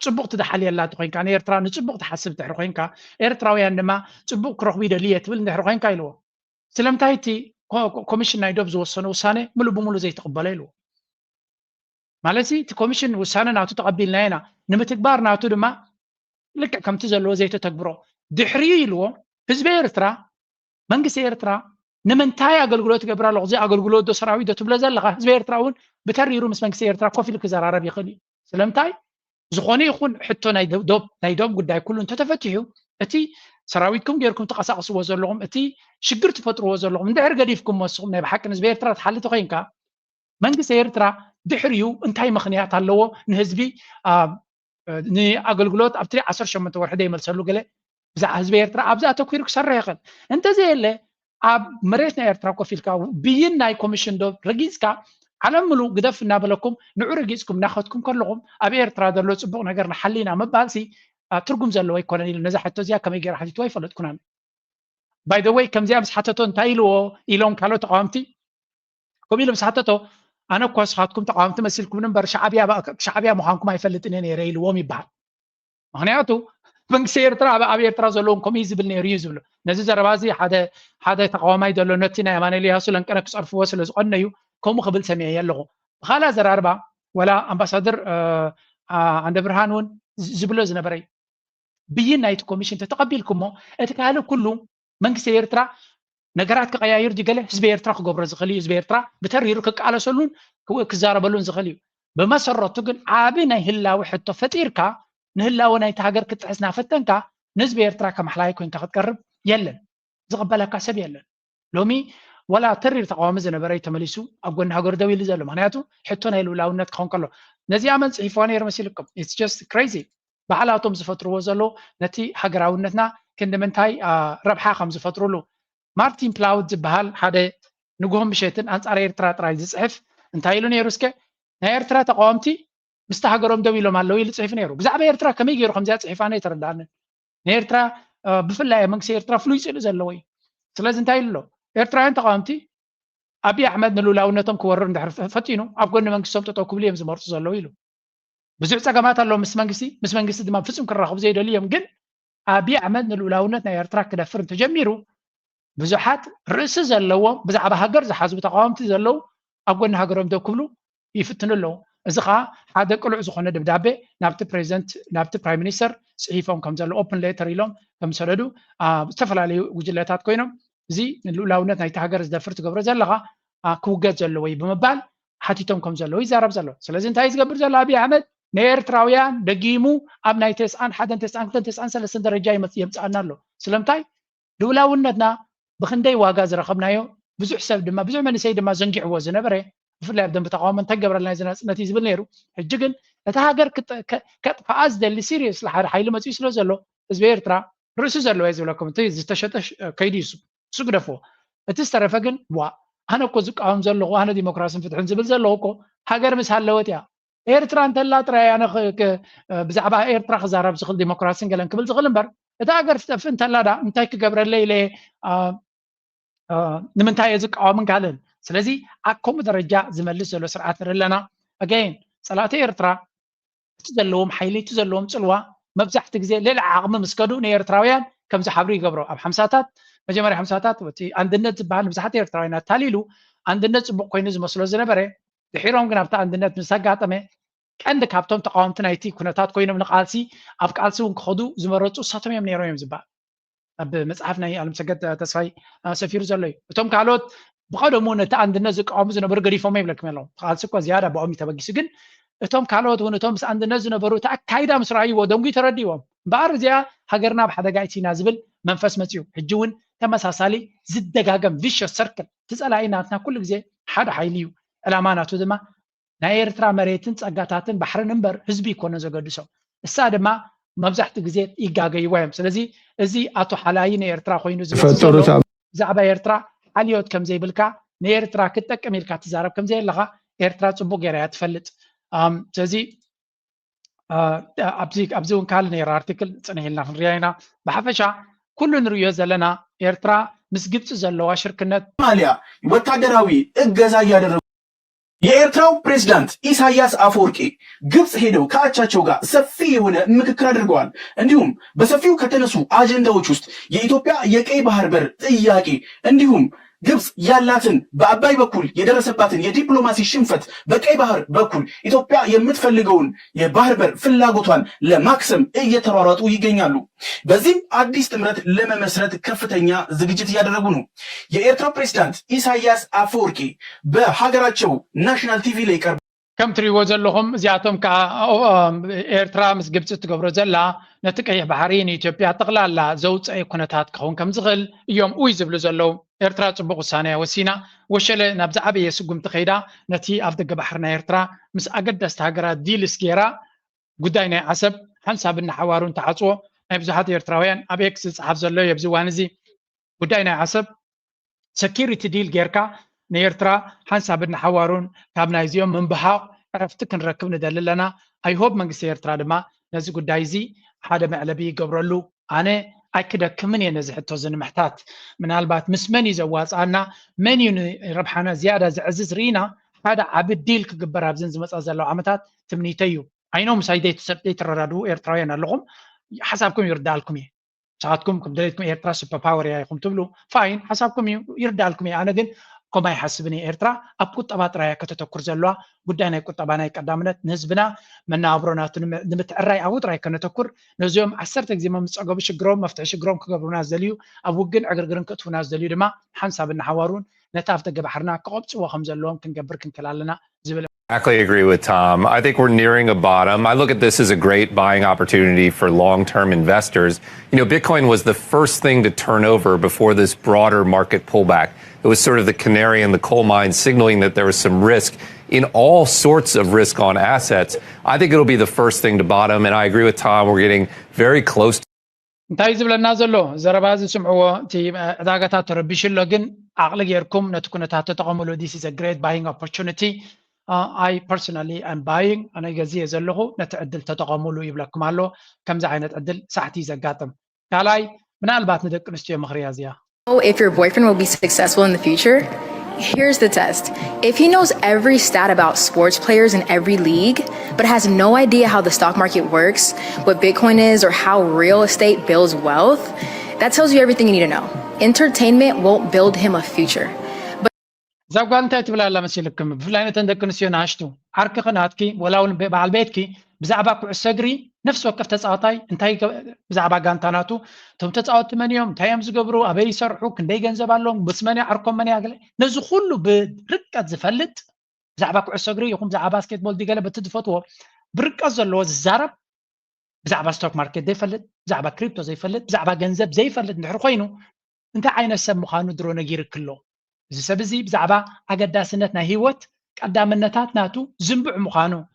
Speaker 1: ፅቡቅ ትደሓልየላ ኮይንካ ንኤርትራ ንፅቡቅ ትሓስብ ድሕሪ ኮይንካ ኤርትራውያን ድማ ፅቡቅ ክረኽቡ ይደልየ ትብል እንድሕሪ ኮይንካ ኢልዎ ስለምንታይ እቲ ኮሚሽን ናይ ዶብ ዝወሰነ ውሳነ ሙሉእ ብሙሉእ ዘይተቐበለ ኢልዎ ማለት እቲ ኮሚሽን ውሳነ ናቱ ተቐቢልና ኢና ንምትግባር ናቱ ድማ ልክዕ ከምቲ ዘለዎ ዘይተተግብሮ ድሕሪ ኢልዎ ህዝቢ ኤርትራ መንግስቲ ኤርትራ ንምንታይ ኣገልግሎት ገብር ኣለኹ እዚ ኣገልግሎት ዶ ሰራዊት ዶ ትብሎ ዘለኻ ህዝቢ ኤርትራ እውን ብተሪሩ ምስ መንግስቲ ኤርትራ ኮፍ ኢሉ ክዘራረብ ይኽእል እዩ። ስለምንታይ ዝኾነ ይኹን ሕቶ ናይ ዶብ ጉዳይ ኩሉ እንተተፈቲሑ እቲ ሰራዊትኩም ጌርኩም ተቐሳቕስዎ ዘለኹም እቲ ሽግር ትፈጥርዎ ዘለኹም እንድሕር ገዲፍኩም ወስኹም ናይ ብሓቂ ህዝቢ ኤርትራ ትሓልቲ ኮይንካ መንግስቲ ኤርትራ ድሕሪኡ እንታይ ምክንያት ኣለዎ ንህዝቢ ንኣገልግሎት ኣብቲ 18 ወርሒ ደይመልሰሉ ገለ ብዛዕባ ህዝቢ ኤርትራ ኣብዛ ኣተኲሩ ክሰርሕ ይኽእል እንተዘየለ ኣብ መሬት ናይ ኤርትራ ኮፍ ኢልካ ብይን ናይ ኮሚሽን ዶብ ረጊፅካ ዓለም ሙሉእ ግደፍ እናበለኩም ንዑ ረጊፅኩም እናኸትኩም ከለኹም ኣብ ኤርትራ ዘሎ ፅቡቕ ነገር ንሓሊና ምባልሲ ትርጉም ዘለዎ ይኮነን ኢሉ ነዛ ሕቶ እዚኣ ከመይ ገይራ ሓቲትዋ ይፈለጥኩና ባይ ዘ ዌይ ከምዚኣ ምስ ሓተቶ እንታይ ኢልዎ ኢሎም ካልኦት ተቃዋምቲ ከምኡ ኢሎም ምስ ሓተቶ ኣነ እኳ ንስኻትኩም ተቃዋምቲ መሲልኩም እምበር ሻዕብያ ምዃንኩም ኣይፈልጥን እየ ነይረ ኢልዎም ይበሃል ምክንያቱ መንግስቲ ኤርትራ ኣብ ኤርትራ ዘለዎም ከምኡ ዝብል ነይሩ እዩ ዝብሎ ነዚ ዘረባ እዚ ሓደ ተቃዋማይ ዘሎ ነቲ ናይ ኣማኑኤል ያሱ ለንቀነ ክፀርፍዎ ስለ ዝቆነ እዩ ከምኡ ክብል ሰሚዐ ኣለኹ ብካልእ ኣዘራርባ ወላ ኣምባሳደር ኣንደ ብርሃን እውን ዝብሎ ዝነበረ ብይን ናይቲ ኮሚሽን ተተቀቢልኩሞ እቲ ካልእ ኩሉ መንግስቲ ኤርትራ ነገራት ክቀያይር ጅገለ ህዝቢ ኤርትራ ክገብሮ ዝኽእል እዩ ህዝቢ ኤርትራ ብተሪሩ ክቃለሰሉን ክዛረበሉን ዝኽእል እዩ ብመሰረቱ ግን ዓቢ ናይ ህላዊ ሕቶ ፈጢርካ ንህላዊ ናይቲ ሃገር ክትሕስና ፈተንካ ንህዝቢ ኤርትራ ከመሓላይ ኮይንካ ክትቀርብ የለን ዝቕበለካ ሰብ የለን ሎሚ ወላ ተሪር ተቃዋሚ ዝነበረ ተመሊሱ ኣብ ጎኒ ሃገር ደው ኢሉ ዘሎ ምክንያቱ ሕቶ ናይ ልውላውነት ክኾን ከሎ ነዚኣ መን ፅሒፍዋ ነይሩ መሲልኩም ኢትስ ጀስት ክሬዚ ባዕላቶም ዝፈጥርዎ ዘሎ ነቲ ሃገራውነትና ክንድምንታይ ረብሓ ከም ዝፈጥሩሉ ማርቲን ፕላውድ ዝበሃል ሓደ ንጉሆም ምሸትን ኣንጻር ኤርትራ ጥራይ ዝፅሕፍ እንታይ ኢሉ ነይሩ እስከ ናይ ኤርትራ ተቃዋምቲ ምስቲ ሃገሮም ደው ኢሎም ኣለዉ ኢሉ ፅሒፍ ነይሩ ብዛዕባ ኤርትራ ከመይ ገይሩ ከምዚኣ ፅሒፋነ የተረዳእንን ንኤርትራ ብፍላይ መንግስቲ ኤርትራ ፍሉይ ፅእሊ ዘለዎ እዩ ስለዚ እንታይ ኢሉ ኣሎ ኤርትራውያን ተቃዋምቲ ኣብይ ኣሕመድ ንልውላውነቶም ክወርር እንድሕር ፈጢኑ ኣብ ጎኒ መንግስቶም ጠጠው ክብሉ እዮም ዝመርፁ ዘለዉ ኢሉ ብዙሕ ፀገማት ኣለዎ ምስ መንግስቲ ድማ ፍፁም ክራኸቡ ዘይደልዩ እዮም ግን ኣብይ ኣሕመድ ንልውላውነት ናይ ኤርትራ ክደፍር እንተጀሚሩ ብዙሓት ርእሲ ዘለዎም ብዛዕባ ሃገር ዝሓዝቡ ተቃዋምቲ ዘለዉ ኣብ ጎኒ ሃገሮም ደው ክብሉ ይፍትኑ ኣለዉ እዚ ከዓ ሓደ ቅሉዕ ዝኾነ ደብዳቤ ናብቲ ፕሬዚደንት ናብቲ ፕራይም ሚኒስተር ፅሒፎም ከም ዘሎ ኦፕን ሌተር ኢሎም ከም ሰደዱ ዝተፈላለዩ ጉጅለታት ኮይኖም እዚ ንልኡላውነት ናይቲ ሃገር ዝደፍር ትገብሮ ዘለካ ክውገድ ዘለዎ እዩ ብምባል ሓቲቶም ከም ዘለዎ ይዛረብ ዘሎ ስለዚ እንታይ ዝገብር ዘሎ ኣብይ ኣሕመድ ንኤርትራውያን ደጊሙ ኣብ ናይ 91 ደረጃ የምፅኣና ኣሎ ስለምንታይ ልኡላውነትና ብክንደይ ዋጋ ዝረኸብናዮ ብዙሕ ሰብ ድማ ብዙሕ መንእሰይ ድማ ዘንጊዕዎ ዝነበረ ብፍላይ ኣብ ደንቢ ተቃውሞ እንታይ ገበረልና ዝነፅነት እዩ ዝብል ነይሩ ሕጂ ግን እቲ ሃገር ከጥፋኣ ዝደሊ ሲሪየስ ሓደ ሓይሊ መፅኡ ስለ ዘሎ ህዝቢ ኤርትራ ርእሲ ዘለዎ እዩ ዝብለኩም እቲ ዝተሸጠ ከይዲ እሱ ግደፍዎ እቲ ዝተረፈ ግን ዋ ኣነ እኮ ዝቃወም ዘለኹ ኣነ ዲሞክራሲን ፍትሕን ዝብል ዘለኹ እኮ ሃገር ምስ ሃለወት እያ ኤርትራ እንተላ ጥራይ ኣነ ብዛዕባ ኤርትራ ክዛረብ ዝኽእል ዲሞክራሲን ገለን ክብል ዝኽእል እምበር እቲ ሃገር ዝጠፍእ እንተላ ዳ እንታይ ክገብረለይ ኢለ ንምንታይ እየ ዝቃወምን ካልእን ስለዚ ኣብ ከምኡ ደረጃ ዝመልስ ዘሎ ስርዓት ንርኢ ኣለና ኣገይን ፀላእቲ ኤርትራ እቲ ዘለዎም ሓይሊ እቲ ዘለዎም ፅልዋ መብዛሕቲ ግዜ ልዕሊ ዓቕሚ ምስ ከዱ ንኤርትራውያን ከምዚ ሓብሪ ይገብሮ ኣብ ሓምሳታት መጀመርያ ሓምሳታት እቲ አንድነት ዝበሃል ብዙሓት ኤርትራውያን ኣታሊሉ አንድነት ፅቡቅ ኮይኑ ዝመስሎ ዝነበረ ድሒሮም ግን ኣብቲ አንድነት ምስ ኣጋጠመ ቀንዲ ካብቶም ተቃወምቲ ናይቲ ኩነታት ኮይኖም ንቃልሲ ኣብ ቃልሲ እውን ክኸዱ ዝመረፁ እሳቶም እዮም ነይሮም እዮም ዝበሃል ኣብ መፅሓፍ ናይ ኣለምሰገድ ተስፋይ ሰፊሩ ዘሎ እዩ እቶም ካልኦት ብቀደሙ ነቲ አንድነት ዝቃወሙ ዝነበሩ ገዲፎም ይብለኩም ኣለዉ ቃልሲ እኮ ዝያዳ ብኦም ተበጊሱ ግን እቶም ካልኦት እውን እቶም ምስ አንድነት ዝነበሩ እቲ ኣካይዳ ምስ ረኣይዎ ደንጉ ተረዲዎም እምበኣር እዚኣ ሃገርና ብሓደጋ እቲና ዝብል መንፈስ መፅኡ ሕጂ እውን ተመሳሳሊ ዝደጋገም ቪሸስ ሰርክል እቲ ፀላኢ ናትና ኩሉ ግዜ ሓደ ሓይሊ እዩ ዕላማ ናቱ ድማ ናይ ኤርትራ መሬትን ፀጋታትን ባሕርን እምበር ህዝቢ ይኮነ ዘገድሶም እሳ ድማ መብዛሕትኡ ግዜ ይጋገይዋ እዮም ስለዚ እዚ ኣቶ ሓላይ ንኤርትራ ኮይኑ ብዛዕባ ኤርትራ ሓልዮት ከም ዘይብልካ ንኤርትራ ክትጠቅም ኢልካ ትዛረብ ከም ዘየለካ ኤርትራ ፅቡቅ ጌራ እያ ትፈልጥ ስለዚ ኣብዚ እውን ካልእ ነይሩ ኣርቲክል ፅንሕ ኢልና ክንሪኦ ኢና ብሓፈሻ ኩሉ ንሪኦ ዘለና ኤርትራ ምስ ግብፂ ዘለዋ ሽርክነት
Speaker 9: ሶማሊያ ወታደራዊ እገዛ እያደረጉ የኤርትራው ፕሬዝዳንት ኢሳያስ አፈወርቂ ግብፅ ሄደው ከአቻቸው ጋር ሰፊ የሆነ ምክክር አድርገዋል። እንዲሁም በሰፊው ከተነሱ አጀንዳዎች ውስጥ የኢትዮጵያ የቀይ ባህር በር ጥያቄ እንዲሁም ግብፅ ያላትን በአባይ በኩል የደረሰባትን የዲፕሎማሲ ሽንፈት በቀይ ባህር በኩል ኢትዮጵያ የምትፈልገውን የባህር በር ፍላጎቷን ለማክሰም እየተሯሯጡ ይገኛሉ። በዚህም አዲስ ጥምረት ለመመስረት ከፍተኛ ዝግጅት እያደረጉ ነው። የኤርትራው ፕሬዝዳንት ኢሳያስ አፈወርቂ በሀገራቸው ናሽናል ቲቪ ላይ ቀርበው
Speaker 1: ከም ትሪእዎ ዘለኹም እዚኣቶም ከዓ ኤርትራ ምስ ግብፂ ትገብሮ ዘላ ነቲ ቀይሕ ባሕሪ ንኢትዮጵያ ጠቕላላ ዘውፅአ ኩነታት ክኸውን ከም ዝኽእል እዮም ውይ ዝብሉ ዘለዉ ኤርትራ ፅቡቅ ውሳነ ወሲና ወሸለ ናብ ዝዓበየ ስጉምቲ ከይዳ ነቲ ኣብ ደገ ባሕርና ኤርትራ ምስ ኣገደስቲ ሃገራት ዲልስ ጌራ ጉዳይ ናይ ዓሰብ ሓንሳብ እናሓዋሩን ተዓፅዎ ናይ ብዙሓት ኤርትራውያን ኣብ ኤክስ ዝፅሓፍ ዘሎ እዩ ኣብዚ እዋን እዚ ጉዳይ ናይ ዓሰብ ሰኪሪቲ ዲል ጌርካ ንኤርትራ ሓንሳብ እናሓዋሩን ካብ ናይዚኦም ምንብሓቅ ዕረፍቲ ክንረክብ ንደሊ ኣለና ኣይሆብ መንግስቲ ኤርትራ ድማ ነዚ ጉዳይ እዚ حدا معلبي قبرلو أنا أكدك من ينزحتو زن محتات من البات مسمني زواز أنا من ربحنا زيادة عزيز رينا هذا عبد ديل كجبر هبزن زمس أزلوا عمتات تمنيتيو عينهم سايديت سبتيت رادو إيرترايان اللغم حسابكم يردالكم إيه ساعتكم كبدايتكم إيرترا سوبر باور ياكم تبلو فاين حسابكم يردالكم إيه أنا جن كم يحسبني إيرترا أبكت أبات رايا كتتكر زلوا قدانا كنت أبانا كدامنت نسبنا من نابرونات نمت الرأي أود راي كنتكر نزوم عسرت زي ما مسأجوا بشجرام مفتعش جرام كجبرنا زليو أبوجن أجرجرن كتفنا زليو دما حنساب النحوارون نتافت جبحرنا كقبت وخمس اللون كنجبر كنكلالنا زبل.
Speaker 10: Exactly agree with Tom. I think we're nearing a bottom. I look at this as a great buying opportunity for long-term investors. You know, Bitcoin was the first thing to turn over before this broader market pullback. It was sort of the canary in the coal mine, signaling that there was some risk in all sorts of risk on assets. I think it'll be the first thing to bottom, and I agree with Tom. We're getting very close to
Speaker 1: እንታይ ዝብለና ዘሎ ዘረባ ዝስምዕዎ እቲ ዕዳጋታት ተረቢሽሎ ግን ዓቕሊ ጌርኩም ነቲ ኩነታት ተጠቐምሉ this is a great buying opportunity. I personally am buying أنا جزية زلخو نتعدل تتقاملو يبلكم على كم زعينة عدل ساعتي زقاتم كالاي من البات ندق نستوي مخريازيا.
Speaker 11: If your boyfriend will be successful in the future, here's the test. If he knows every stat about sports players in every league, but has no idea how the stock market works, what Bitcoin is, or how real estate builds wealth, that tells you everything you need to know. Entertainment won't build him a future.
Speaker 1: زوجان تبلا لا مسيلكم فلانة تندك نسيون عشتو عرك قناتكي ولاول بعل بيتكي بزعبا كعسجري نفس وقف تسعطاي انتهي بزعبا قانتاناتو تم تسعط 8 يوم تايم زقبرو ابي يسرحو كندي جنزب لهم بس ماني عركم ماني اقل نزو كله برقه زفلت زعبا كعسجري يقوم زعبا باسكت بول دي قال بتدفتو برقه زلو الزرب زعبا ستوك ماركت دي فلت زعبا كريبتو زي فلت زعبا جنزب زي فلت نحر خوينو انت عين السب مخانو درو نغير كله زي سبزي بزعبا أقداسنتنا هيوت قدامنتات ناتو زنبع مخانو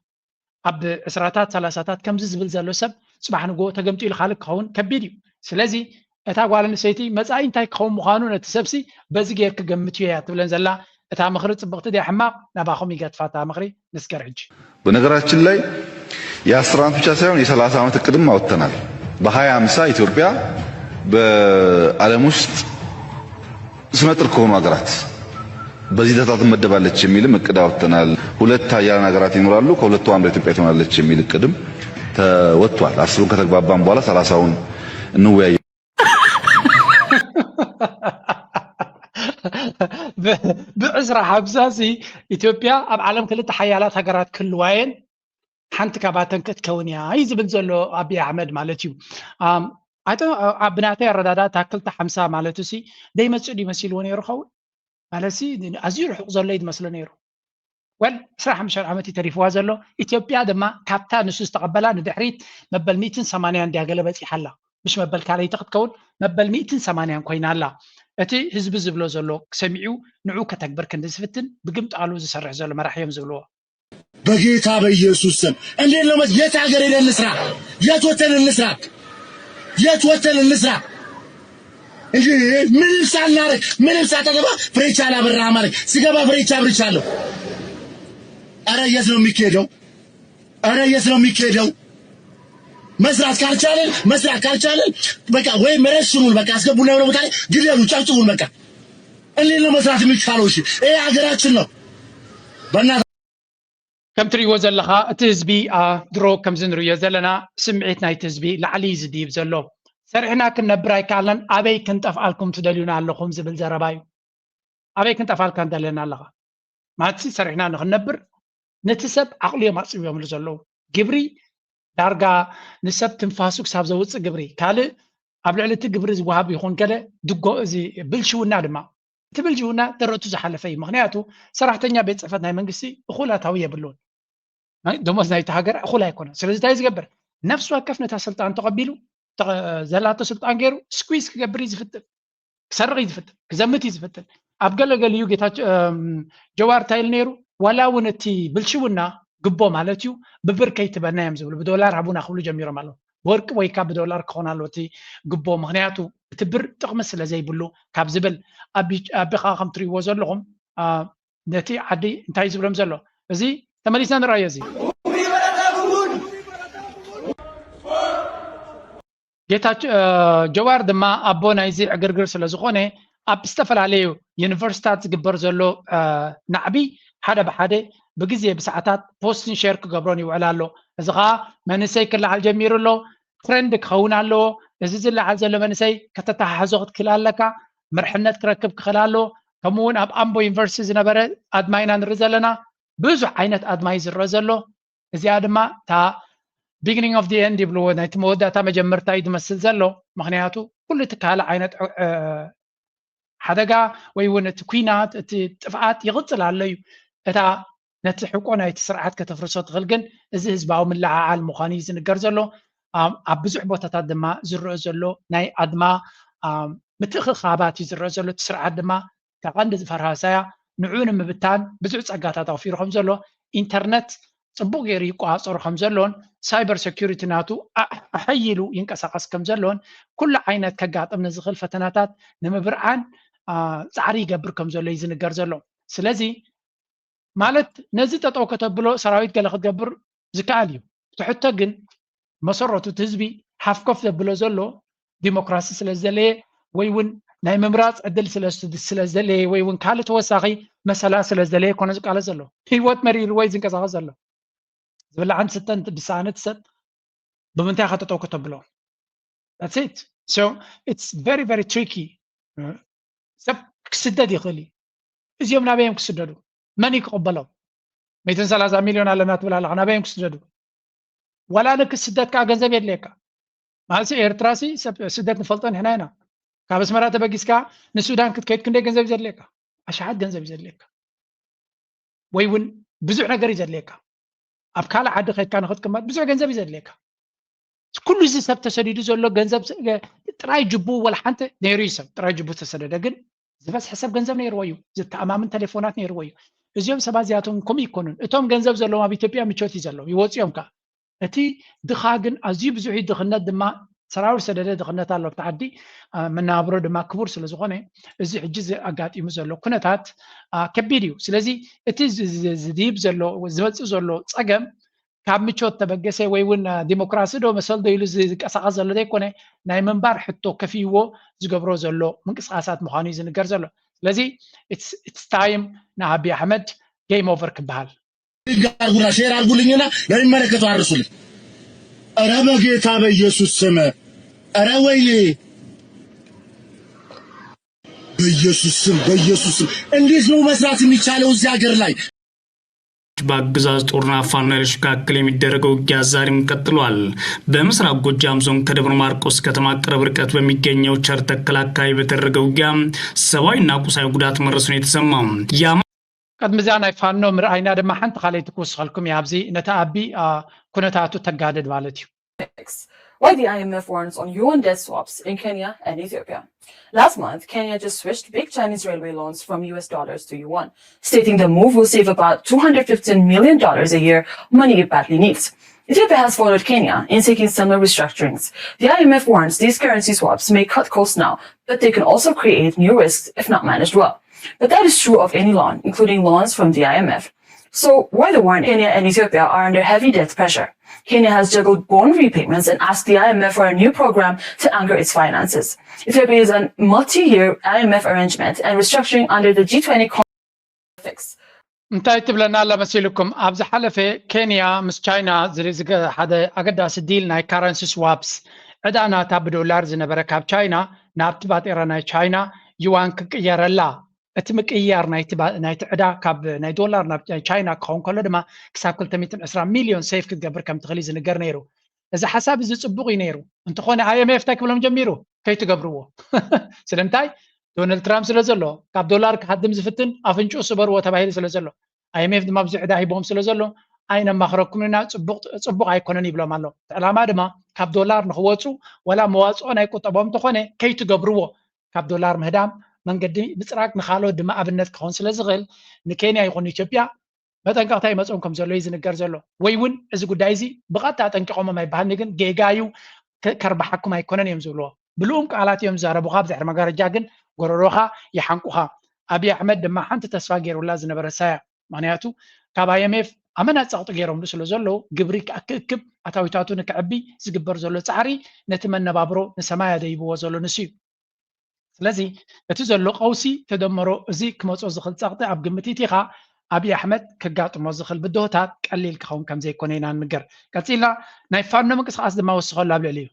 Speaker 1: أب إسراتات ثلاثات كم زبل زلو سب صباح نقول تجمتي الخالق خون كبيريو سلازي أتاقوا على نسيتي مزاين تايك خون مخانو نتسبسي بزجير كجمتي يا تبلن زلا أتا مخرج بقت دي حماق نباخم يقط فاتا مخري نسكرج
Speaker 4: በነገራችን ላይ የ10 ብቻ ሳይሆን የ30 ዓመት እቅድም አወጥተናል በ2050 ኢትዮጵያ በዓለም ውስጥ ስመጥር ከሆኑ ሀገራት በዚህ ደረጃ ትመደባለች የሚልም እቅድ አወጥተናል። ሁለት ሀያላን ሀገራት ይኖራሉ ከሁለቱ አንዷ ኢትዮጵያ ትሆናለች የሚል እቅድም ተወጥቷል። 10ን ከተግባባን በኋላ 30ውን እንወያይ።
Speaker 1: ብዕስራ ሓብሳሲ ኢትዮጵያ ኣብ ዓለም ክልተ ሓያላት ሃገራት ክልዋየን ሓንቲ ካብተን ክትከውን እያ ይዝብል ዘሎ አብይ አሕመድ ማለት እዩ። ኣብናተይ ኣረዳድኣ ታክልቲ 50 ማለት ሲ ደይመፅእ ይመስልዎ ነይሩ ኸውን ማለት ሲ ኣዝዩ ርሑቕ ዘሎ ይመስሎ ነይሩ ወል 15 ዓመት ተሪፍዋ ዘሎ ኢትዮጵያ ድማ ካብታ ንሱ ዝተቐበላ ንድሕሪት መበል 180 እንዲያገለ በፂሓላ مش مبل كالي تختكون مبل 180 ኮይና ኣላ እቲ ህዝቢ ዝብሎ ዘሎ ሰሚዑ ንዑ ከተግበር ክንድስፍትን ብግምት አሉ ዝሰርሕ ዘሎ መራሕዮም ዝብልዎ
Speaker 12: በጌታ በኢየሱስ ስም እንዴት ነው የት ሀገር ሄደን እንስራ የት ወተን እንስራ የት ወተን እንስራ እንጂ ምንም ሳናረግ ምንም ሳታገባ ፍሬቻ ላበራ ማለት ሲገባ ፍሬቻ ብርቻለሁ አረ የት ነው የሚኬደው አረ የት ነው የሚኬደው መስራት ካልቻለን በቃ ወይ መረሽኑን በቃ አስገቡና ነው ቦታ ላይ ግደሉ ጫጭቡን በቃ እንዴት ነው መስራት የሚቻለው እሺ ይሄ ሀገራችን ነው በእናትህ
Speaker 1: ከም ትሪእዎ ዘለኻ እቲ ህዝቢ ድሮ ከም ዝንሪኦ ዘለና ስምዒት ናይቲ ህዝቢ ላዕሊ ዝድይብ ዘሎ ሰሪሕና ክንነብር ኣይከኣልናን ኣበይ ክንጠፍኣልኩም ትደልዩና ኣለኹም ዝብል ዘረባ እዩ ኣበይ ክንጠፍኣልካ እንደለና ኣለኻ ማለት ሰሪሕና ንክንነብር ነቲ ሰብ ዓቕልዮም ኣፅብዮምሉ ዘለዉ ግብሪ ዳርጋ ንሰብ ትንፋሱ ክሳብ ዘውፅእ ግብሪ ካልእ ኣብ ልዕሊ እቲ ግብሪ ዝወሃብ ይኹን ገለ ድጎ እዚ ብልሽውና ድማ እቲ ብልሽውና ደረቱ ዝሓለፈ እዩ ምክንያቱ ሰራሕተኛ ቤት ፅሕፈት ናይ መንግስቲ እኹላታዊ የብሉን ደሞዝ ናይቲ ሃገር እኹል ኣይኮነ ስለዚ እንታይ ዝገብር ነፍሲ ወከፍ ነታ ስልጣን ተቐቢሉ ዘላቶ ስልጣን ገይሩ ስኩዝ ክገብር እዩ ዝፍትን ክሰርቕ እዩ ዝፍትን ክዘምት እዩ ዝፍትን ኣብ ገለገሊኡ ጌታቸው ጀዋር ታይል ነይሩ ዋላ እውን እቲ ብልሽውና ግቦ ማለት እዩ ብብር ከይትበና እዮም ዝብሉ ብዶላር ሃቡና ክብሉ ጀሚሮም ኣለዉ ወርቂ ወይ ካብ ብዶላር ክኾን ኣሎ እቲ ግቦ ምክንያቱ እቲ ብር ጥቕሚ ስለ ዘይብሉ ካብ ዝብል ኣቢኻ ከም ትሪእዎ ዘለኹም ነቲ ዓዲ እንታይ ዝብሎም ዘሎ እዚ ተመሊስና ንርአዮ እዚ ጌታቸው ጀዋር ድማ አቦ ናይዚ ዕግርግር ስለ ዝኾነ ኣብ ዝተፈላለዩ ዩኒቨርሲታት ዝግበር ዘሎ ናዕቢ ሓደ ብሓደ ብግዜ ብሰዓታት ፖስትን ሼር ክገብሮን ይውዕል ኣሎ እዚ ከዓ መንሰይ ክለዓል ጀሚሩ ኣሎ ትሬንድ ክኸውን ኣለዎ እዚ ዝለዓል ዘሎ መንሰይ ከተተሓሕዞ ክትክእል ኣለካ ምርሕነት ክረክብ ክኽእል ኣለዎ ከምኡውን ኣብ ኣምቦ ዩኒቨርሲቲ ዝነበረ ኣድማይና ንርኢ ዘለና ብዙሕ ዓይነት ኣድማይ ዝረአ ዘሎ እዚኣ ድማ እታ beginning of the end ይብልዎ ናይቲ መወዳእታ መጀመርታ እዩ ዝመስል ዘሎ ምክንያቱ ኩሉ እቲ ካልእ ዓይነት ሓደጋ ወይ እውን እቲ ኩናት እቲ ጥፍኣት ይቕፅል ኣሎ እዩ እታ ነቲ ሕቆ ናይቲ ስርዓት ከተፍርሶ ትኽእል ግን እዚ ህዝባዊ ምልዓዓል ምዃኑ እዩ ዝንገር ዘሎ ኣብ ብዙሕ ቦታታት ድማ ዝረአ ዘሎ ናይ ኣድማ ምትእኽኻባት እዩ ዝረአ ዘሎ እቲ ስርዓት ድማ ተቐንዲ ዝፈርሃሳያ ንዑ ንምብታን ብዙሕ ፀጋታት ኣውፊሩ ከም ዘሎ ኢንተርነት ጽቡቅ ገይሩ ይቋፀሩ ከም ዘሎን ሳይበር ሴኩሪቲ ናቱ ኣሕይሉ ይንቀሳቀስ ከም ዘሎን ኩሉ ዓይነት ከጋጥም ንዝኽእል ፈተናታት ንምብርዓን ፃዕሪ ይገብር ከም ዘሎ እዩ ዝንገር ዘሎ ስለዚ ማለት ነዚ ጠጠው ከተብሎ ሰራዊት ገለ ክትገብር ዝከኣል እዩ ትሕቶ ግን መሰረቱ እቲ ህዝቢ ሓፍኮፍ ዘብሎ ዘሎ ዲሞክራሲ ስለ ዘለየ ወይ እውን ናይ ምምራፅ ዕድል ስለ ዘለየ ወይ እውን ካልእ ተወሳኺ መሰላ ስለ ዘለየ ኮነ ዝቃለ ዘሎ ህይወት መሪር ወይ ዝንቀሳቀስ ዘሎ ዝብላዕን ስተን ብሳነት ሰብ ብምንታይ ከተጠው ከተብሎ that's it so it's very very tricky ሰብ ክስደድ ይኽእል እዚኦም ናበዮም ክስደዱ መን ይቅበሎም 130 ሚሊዮን ኣለና ትብል ኣለኻ ናበዮም ክስደዱ ወላ ንክስደድ ከዓ ገንዘብ የድልየካ ማለት ኤርትራሲ ስደት ንፈልጦን ንሕና ኢና ካብ ኣስመራ ተበጊስካ ንሱዳን ክትከይድ ክንደይ ገንዘብ እዩ ዘድልየካ ኣሽሓት ገንዘብ እዩ ዘድልየካ ወይ እውን ብዙሕ ነገር እዩ ዘድልየካ ኣብ ካልእ ዓዲ ከይድካ ንክትቅመጥ ብዙሕ ገንዘብ እዩ ዘድልየካ ኩሉ እዚ ሰብ ተሰዲዱ ዘሎ ገንዘብ ጥራይ ጅቡ ወላ ሓንቲ ነይሩ እዩ ሰብ ጥራይ ጅቡ ተሰደደ ግን ዝበዝሐ ሰብ ገንዘብ ነይርዎ እዩ ዝተኣማምን ቴሌፎናት ነይርዎ እዩ እዚኦም ሰባት እዚኣቶም ከምኡ ይኮኑን እቶም ገንዘብ ዘለዎም ኣብ ኢትዮጵያ ምቾት እዩ ዘለዎ ይወፅኦም ከዓ እቲ ድኻ ግን ኣዝዩ ብዙሕ ድኽነት ድማ ሰራዊት ሰደደ ድኽነት ኣሎ ኣብቲ ዓዲ መናብሮ ድማ ክቡር ስለ ዝኾነ እዚ ሕጂ ኣጋጢሙ ዘሎ ኩነታት ከቢድ እዩ ስለዚ እቲ ዝድይብ ዘሎ ዝመፅእ ዘሎ ፀገም ካብ ምቾት ተበገሰ ወይ እውን ዲሞክራሲ ዶ መሰል ዶ ኢሉ ዝንቀሳቐስ ዘሎ ዘይኮነ ናይ ምንባር ሕቶ ከፊይዎ ዝገብሮ ዘሎ ምንቅስቃሳት ምዃኑ እዩ ዝንገር ዘሎ ስለዚ it's time ንኣብይ ኣሕመድ ጌም ኦቨር ክበሃል
Speaker 12: ጋርጉራ ሼር አድርጉልኝና ለሚመለከተው አድርሱልኝ ኧረ በጌታ በኢየሱስ ስም ኧረ ወይኔ በኢየሱስ ስም እንዴት ነው መስራት የሚቻለው እዚህ ሀገር ላይ
Speaker 13: በአገዛዝ ጦርና ፋኖ ኃይሎች መካከል የሚደረገው ውጊያ ዛሬም ቀጥሏል። በምስራቅ ጎጃም ዞን ከደብረ ማርቆስ ከተማ ቅርብ ርቀት በሚገኘው ቸርተከል አካባቢ በተደረገው ውጊያ ሰብአዊና ቁሳዊ ጉዳት መድረሱን የተሰማው
Speaker 1: قد مزانا يفانو مرأينا دم حنت خليت كوسخلكم يا عبزي نتابي كنتاتو تجادد والتيو.
Speaker 2: Why the IMF warns on yuan debt swaps in Kenya and Ethiopia. Last month, Kenya just switched big Chinese railway loans from US dollars to yuan, stating the move will save about $215 million a year, money it badly needs. Ethiopia has followed Kenya in seeking similar restructurings. The IMF warns these currency swaps may cut costs now, but they can also create new risks if not managed well. But that is true of any loan, including loans from the IMF. So why the warning? Kenya and Ethiopia are under heavy debt pressure. Kenya has juggled bond repayments and asked the IMF for a new program to anchor its finances. Ethiopia is a multi-year IMF arrangement and restructuring under the G20 fix.
Speaker 1: እንታይ ትብለና ኣላ መሲልኩም ኣብዚ ሓለፈ ኬንያ ምስ ቻይና ሓደ ኣገዳሲ ዲል ናይ ካረንሲ ስዋፕስ ዕዳና ታብ ዶላር ዝነበረ ካብ ቻይና ናብቲ ባጤራ ናይ ቻይና ዩዋን ክቅየረላ እቲ ምቅያር ናይቲ ዕዳ ካብ ናይ ዶላር ናብ ቻይና ክኸውን ከሎ ድማ ክሳብ 220 ሚሊዮን ሴፍ ክትገብር ከም ትኽእል ዝንገር ነይሩ እዚ ሓሳብ እዚ ፅቡቅ እዩ ነይሩ እንተኾነ IMF እንታይ ክብሎም ጀሚሩ ከይትገብርዎ ስለምንታይ ዶናልድ ትራምፕ ስለ ዘሎ ካብ ዶላር ክሃድም ዝፍትን ኣፍንጭኡ ስበርዎ ተባሂሉ ስለ ዘሎ IMF ድማ ብዙሕ ዕዳ ሂቦም ስለ ዘሎ ኣይነ ማኽረኩምና ፅቡቅ ኣይኮነን ይብሎም ኣሎ ዕላማ ድማ ካብ ዶላር ንኽወፁ ወላ መዋፅኦ ናይ ቁጠቦም እንተኾነ ከይትገብርዎ ካብ ዶላር ምህዳም መንገዲ ብፅራቅ ንኻልኦት ድማ ኣብነት ክኸውን ስለ ዝኽእል ንኬንያ ይኹን ኢትዮጵያ መጠንቀቕታ ይመፅኦም ከም ዘሎ ዝንገር ዘሎ ወይ እውን እዚ ጉዳይ እዚ ብቐጥታ ጠንቂቖም ኣይበሃልኒ ግን ጌጋዩ ከርባሓኩም ኣይኮነን እዮም ዝብልዎ ብልኡም ቃላት እዮም ዝዛረቡኻ ብድሕሪ መጋረጃ ግን ጎረሮኻ ይሓንቁኻ ኣብይ ኣሕመድ ድማ ሓንቲ ተስፋ ገይሩላ ዝነበረ ሳያ ምክንያቱ ካብ IMF ኣመናት ጸቕጢ ገይሮም ስለ ዘሎ ግብሪ ክእክብ ኣታዊታቱ ንክዕቢ ዝግበር ዘሎ ጻዕሪ ነቲ መነባብሮ ንሰማይ ደይብዎ ዘሎ ንሱ እዩ ስለዚ እቲ ዘሎ ቀውሲ ተደመሮ እዚ ክመጾ ዝኽእል ጸቕጢ ኣብ ግምት ኢኻ አብይ አሕመድ ከጋጥሞ ዝኽእል ብድሆታት ቀሊል ክኸውን ከም ዘይኮነ ኢና ንገር ቀፂልና ናይ ፋኖ ምንቅስቃስ ድማ ወስኸሉ ኣብ ልዕሊ እዩ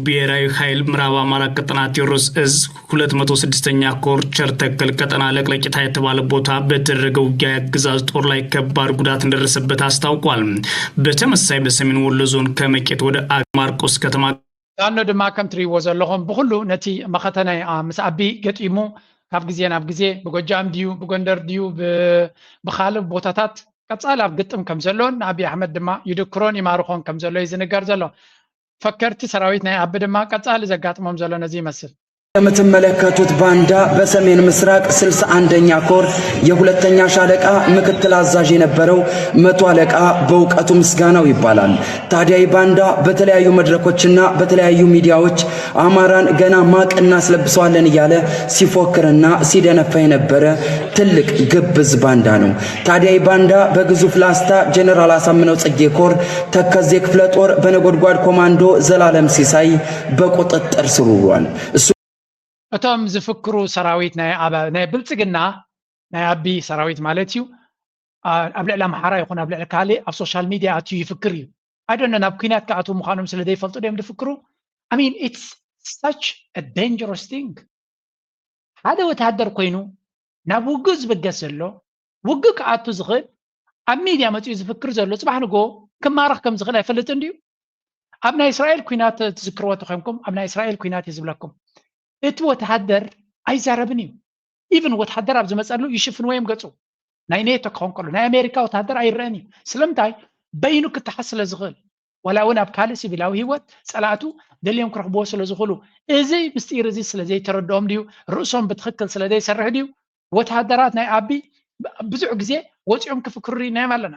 Speaker 13: ብሔራዊ ኃይል ምዕራብ አማራ ቀጠና ቴዎድሮስ እዝ 206ኛ ኮር ቸርተከል ቀጠና ለቅለቂታ የተባለ ቦታ በተደረገው ውጊያ የአገዛዝ ጦር ላይ ከባድ ጉዳት እንደደረሰበት አስታውቋል። በተመሳሳይ በሰሜን ወሎ ዞን ከመቄት ወደ ማርቆስ ከተማ
Speaker 1: ፋኖ ድማ ከም ትሪእዎ ዘለኹም ብኩሉ ነቲ መኸተናይ ምስ አቢ ገጢሙ ካብ ግዜ ናብ ግዜ በጎጃም ዲዩ በጎንደር ዲዩ በኻልብ ቦታታት ቀጻል ኣብ ግጥም ከም ዘሎን አብይ አሕመድ ድማ ይድክሮን ይማርኾን ከም ዘሎ ይዝንገር ዘሎ ፈከርቲ ሰራዊት ናይ አብ ድማ ቀጻል ዘጋጥሞም ዘሎ ነዚ ይመስል
Speaker 14: የምትመለከቱት ባንዳ በሰሜን ምስራቅ 61ኛ ኮር የሁለተኛ ሻለቃ ምክትል አዛዥ የነበረው መቶ አለቃ በእውቀቱ ምስጋናው ይባላል። ታዲያ ባንዳ በተለያዩ መድረኮችና በተለያዩ ሚዲያዎች አማራን ገና ማቅ እናስለብሰዋለን እያለ ሲፎክርና ሲደነፋ የነበረ ትልቅ ግብዝ ባንዳ ነው። ታዲያ ባንዳ በግዙፍ ላስታ ጀነራል አሳምነው ጽጌ ኮር ተከዜ ክፍለ ጦር በነጎድጓድ ኮማንዶ ዘላለም ሲሳይ በቁጥጥር ስር ውሏል።
Speaker 1: እቶም ዝፍክሩ ሰራዊት ናይ ብልጽግና ናይ አቢ ሰራዊት ማለት እዩ ኣብ ልዕሊ ኣምሓራ ይኹን ኣብ ልዕሊ ካልእ ኣብ ሶሻል ሚድያ ኣትዩ ይፍክር እዩ ኣይዶነ ናብ ኩናት ከኣትዉ ምዃኖም ስለ ዘይፈልጡ ድዮም ዝፍክሩ I mean it's such a dangerous thing ሓደ ወታደር ኮይኑ ናብ ውግእ ዝብገስ ዘሎ ውግእ ከኣቱ ዝኽእል ኣብ ሚድያ መፅኡ ዝፍክር ዘሎ ጽባሕ ንጎ ክማረኽ ከም ዝኽእል ኣይፈልጥን ድዩ ኣብ ናይ እስራኤል ኩናት ትዝክርዎ ተኾይንኩም ኣብ ናይ እስራኤል ኩናት ይዝብለኩም እቲ ወታደር ኣይዛረብን እዩ ኢቭን ወታደር ኣብ ዝመጸሉ ይሽፍን ወይም ገጹ ናይ ኔቶ ክኾን ከሎ ናይ ኣሜሪካ ወታደር ኣይረአን እዩ ስለምንታይ በይኑ ክትሓስ ስለ ዝኽእል ወላ እውን ኣብ ካልእ ሲቪላዊ ህይወት ጸላእቱ ደልዮም ክረኽብዎ ስለ ዝኽእሉ እዚ ምስጢር እዚ ስለ ዘይተረድኦም ድዩ ርእሶም ብትኽክል ስለ ዘይሰርሕ ድዩ ወታደራት ናይ አቢ ብዙሕ ግዜ ወፂኦም ክፍክሩ ኢናዮም ኣለና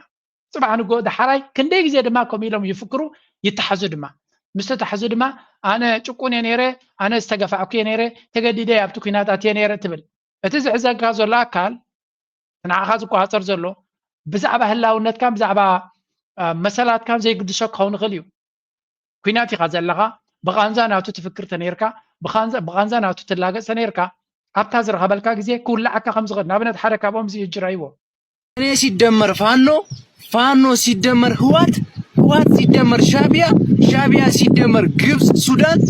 Speaker 1: ጽባሕ ንጎ ዳሓራይ ክንደይ ግዜ ድማ ከምኡ ኢሎም ይፍክሩ ይተሓዙ ድማ مستتحز دما أنا شكوني نيرة أنا استجفع كي نيرة تجديدي أبتو كينات أتي نيرة تبل أتزعز كازو لا كال أنا أخذ قاصر زلو بزعبة هلا ونت كام بزعبة مسألة كام زي قد شك خون غليو كيناتي غزل لها بغانزان أو تفكر تنيركا بغانزان أو تتلاقى سنيركا أبتازر قبل كاجزي كل عكا خمس غد نبنت حركة بومزي يجرايو
Speaker 15: أنا سيدمر فانو سيدمر هوات ሲደመር ሻቢያ ሲደመር ግብጽ ሱዳን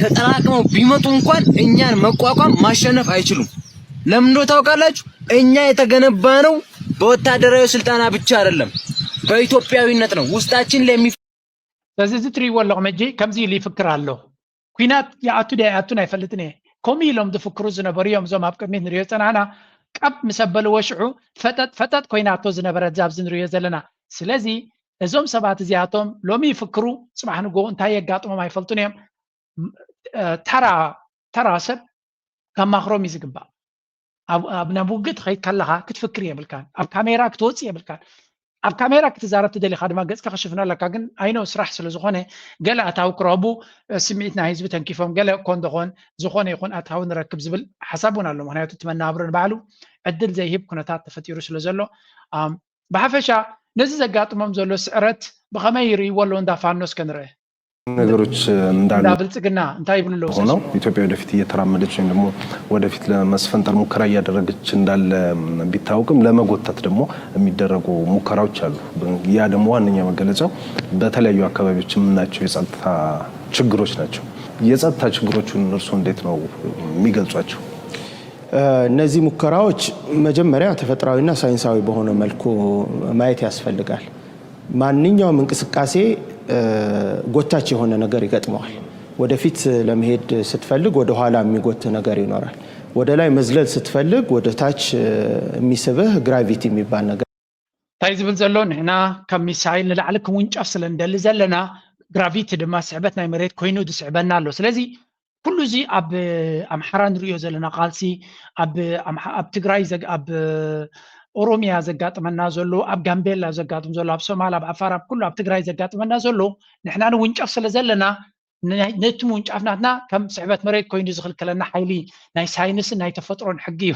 Speaker 15: ተጠራቅመው ቢመጡ እንኳን እኛን መቋቋም ማሸነፍ አይችሉም። ለምን እንደው ታውቃላችሁ? እኛ የተገነባነው በወታደራዊ ስልጣና ብቻ አይደለም፣ በኢትዮጵያዊነት ነው። ውስጣችን
Speaker 1: ስለዚህ ትሪዎ ለመጂ ከምዚ ሊፍክር አለ ኩናት ያአቱ ዳያቱን አይፈልጥኔ ኮሚሎም ዝፍክሩ ዝነበርዮም ዞም ኣብ ቅድሚት ንሪዮ ፀናና ቀብ መሰበለ ወሽዑ ፈጠጥ ኮይናቶ ዝነበረ ዛብ ዝንሪዮ ዘለና ስለዚ እዞም ሰባት እዚኣቶም ሎሚ ይፍክሩ ጽባሕ ንጎ እንታይ የጋጥሞም ኣይፈልጡን እዮም ተራ ሰብ ከማኽሮም ይዝግባእ ኣብ ናብ ውግእ ትኸይድ ከለኻ ክትፍክር የብልካን ኣብ ካሜራ ክትወፅእ የብልካን ኣብ ካሜራ ክትዛረብ ትደሊኻ ድማ ገጽካ ክሽፍና ኣለካ ግን ኣይኖ ስራሕ ስለ ዝኾነ ገለ ኣታዊ ክረኽቡ ስምዒት ናይ ህዝቢ ተንኪፎም ገለ እኮ እንደኾን ዝኾነ ይኹን ኣታዊ ንረክብ ዝብል ሓሳብ እውን ኣሎ ምክንያቱ እቲ መናብሮ ንባዕሉ ዕድል ዘይሂብ ኩነታት ተፈጢሩ ስለ ዘሎ ብሓፈሻ ነዚ ዘጋጥሞም ዘሎ ስዕረት ብኸመይ ይርእይዎ ኣለዉ እንዳፋኖስ ከንርአ
Speaker 16: ነገሮች እንዳሉ
Speaker 1: ብልጽግና እንታይ ይብሉ
Speaker 16: ነው ኢትዮጵያ ወደፊት እየተራመደች ወይም ደግሞ ወደፊት ለመስፈንጠር ሙከራ እያደረገች እንዳለ ቢታወቅም ለመጎተት ደግሞ የሚደረጉ ሙከራዎች አሉ። ያ ደግሞ ዋነኛ መገለጫው በተለያዩ አካባቢዎች የምናያቸው የጸጥታ ችግሮች ናቸው። የጸጥታ ችግሮቹን እርሱ እንዴት ነው የሚገልጿቸው?
Speaker 17: እነዚህ ሙከራዎች መጀመሪያ ተፈጥሯዊና ሳይንሳዊ በሆነ መልኩ ማየት ያስፈልጋል። ማንኛውም እንቅስቃሴ ጎታች የሆነ ነገር ይገጥመዋል። ወደፊት ለመሄድ ስትፈልግ ወደ ኋላ የሚጎት ነገር ይኖራል። ወደ ላይ መዝለል ስትፈልግ ወደ ታች የሚስብህ ግራቪቲ የሚባል ነገር
Speaker 1: ታይ ዝብል ዘሎ ንሕና ከም ሚሳይል ንላዕሊ ክውንጫፍ ስለ እንደሊ ዘለና ግራቪቲ ድማ ስዕበት ናይ መሬት ኮይኑ ዝስዕበና ኣሎ ስለዚ ኩሉ እዚ ኣብ ኣምሓራ ንሪኦ ዘለና ቃልሲ ኣብ ትግራይ ኣብ ኦሮሚያ ዘጋጥመና ዘሎ ኣብ ጋምቤላ ዘጋጥም ዘሎ ኣብ ሶማል ኣብ ዓፋር ኣብ ኩሉ ኣብ ትግራይ ዘጋጥመና ዘሎ ንሕና ንውንጫፍ ስለ ዘለና ነቲ ምውንጫፍ ናትና ከም ስዕበት መሬት ኮይኑ ዝኽልክለና ሓይሊ ናይ ሳይንስን ናይ ተፈጥሮን ሕጊ እዩ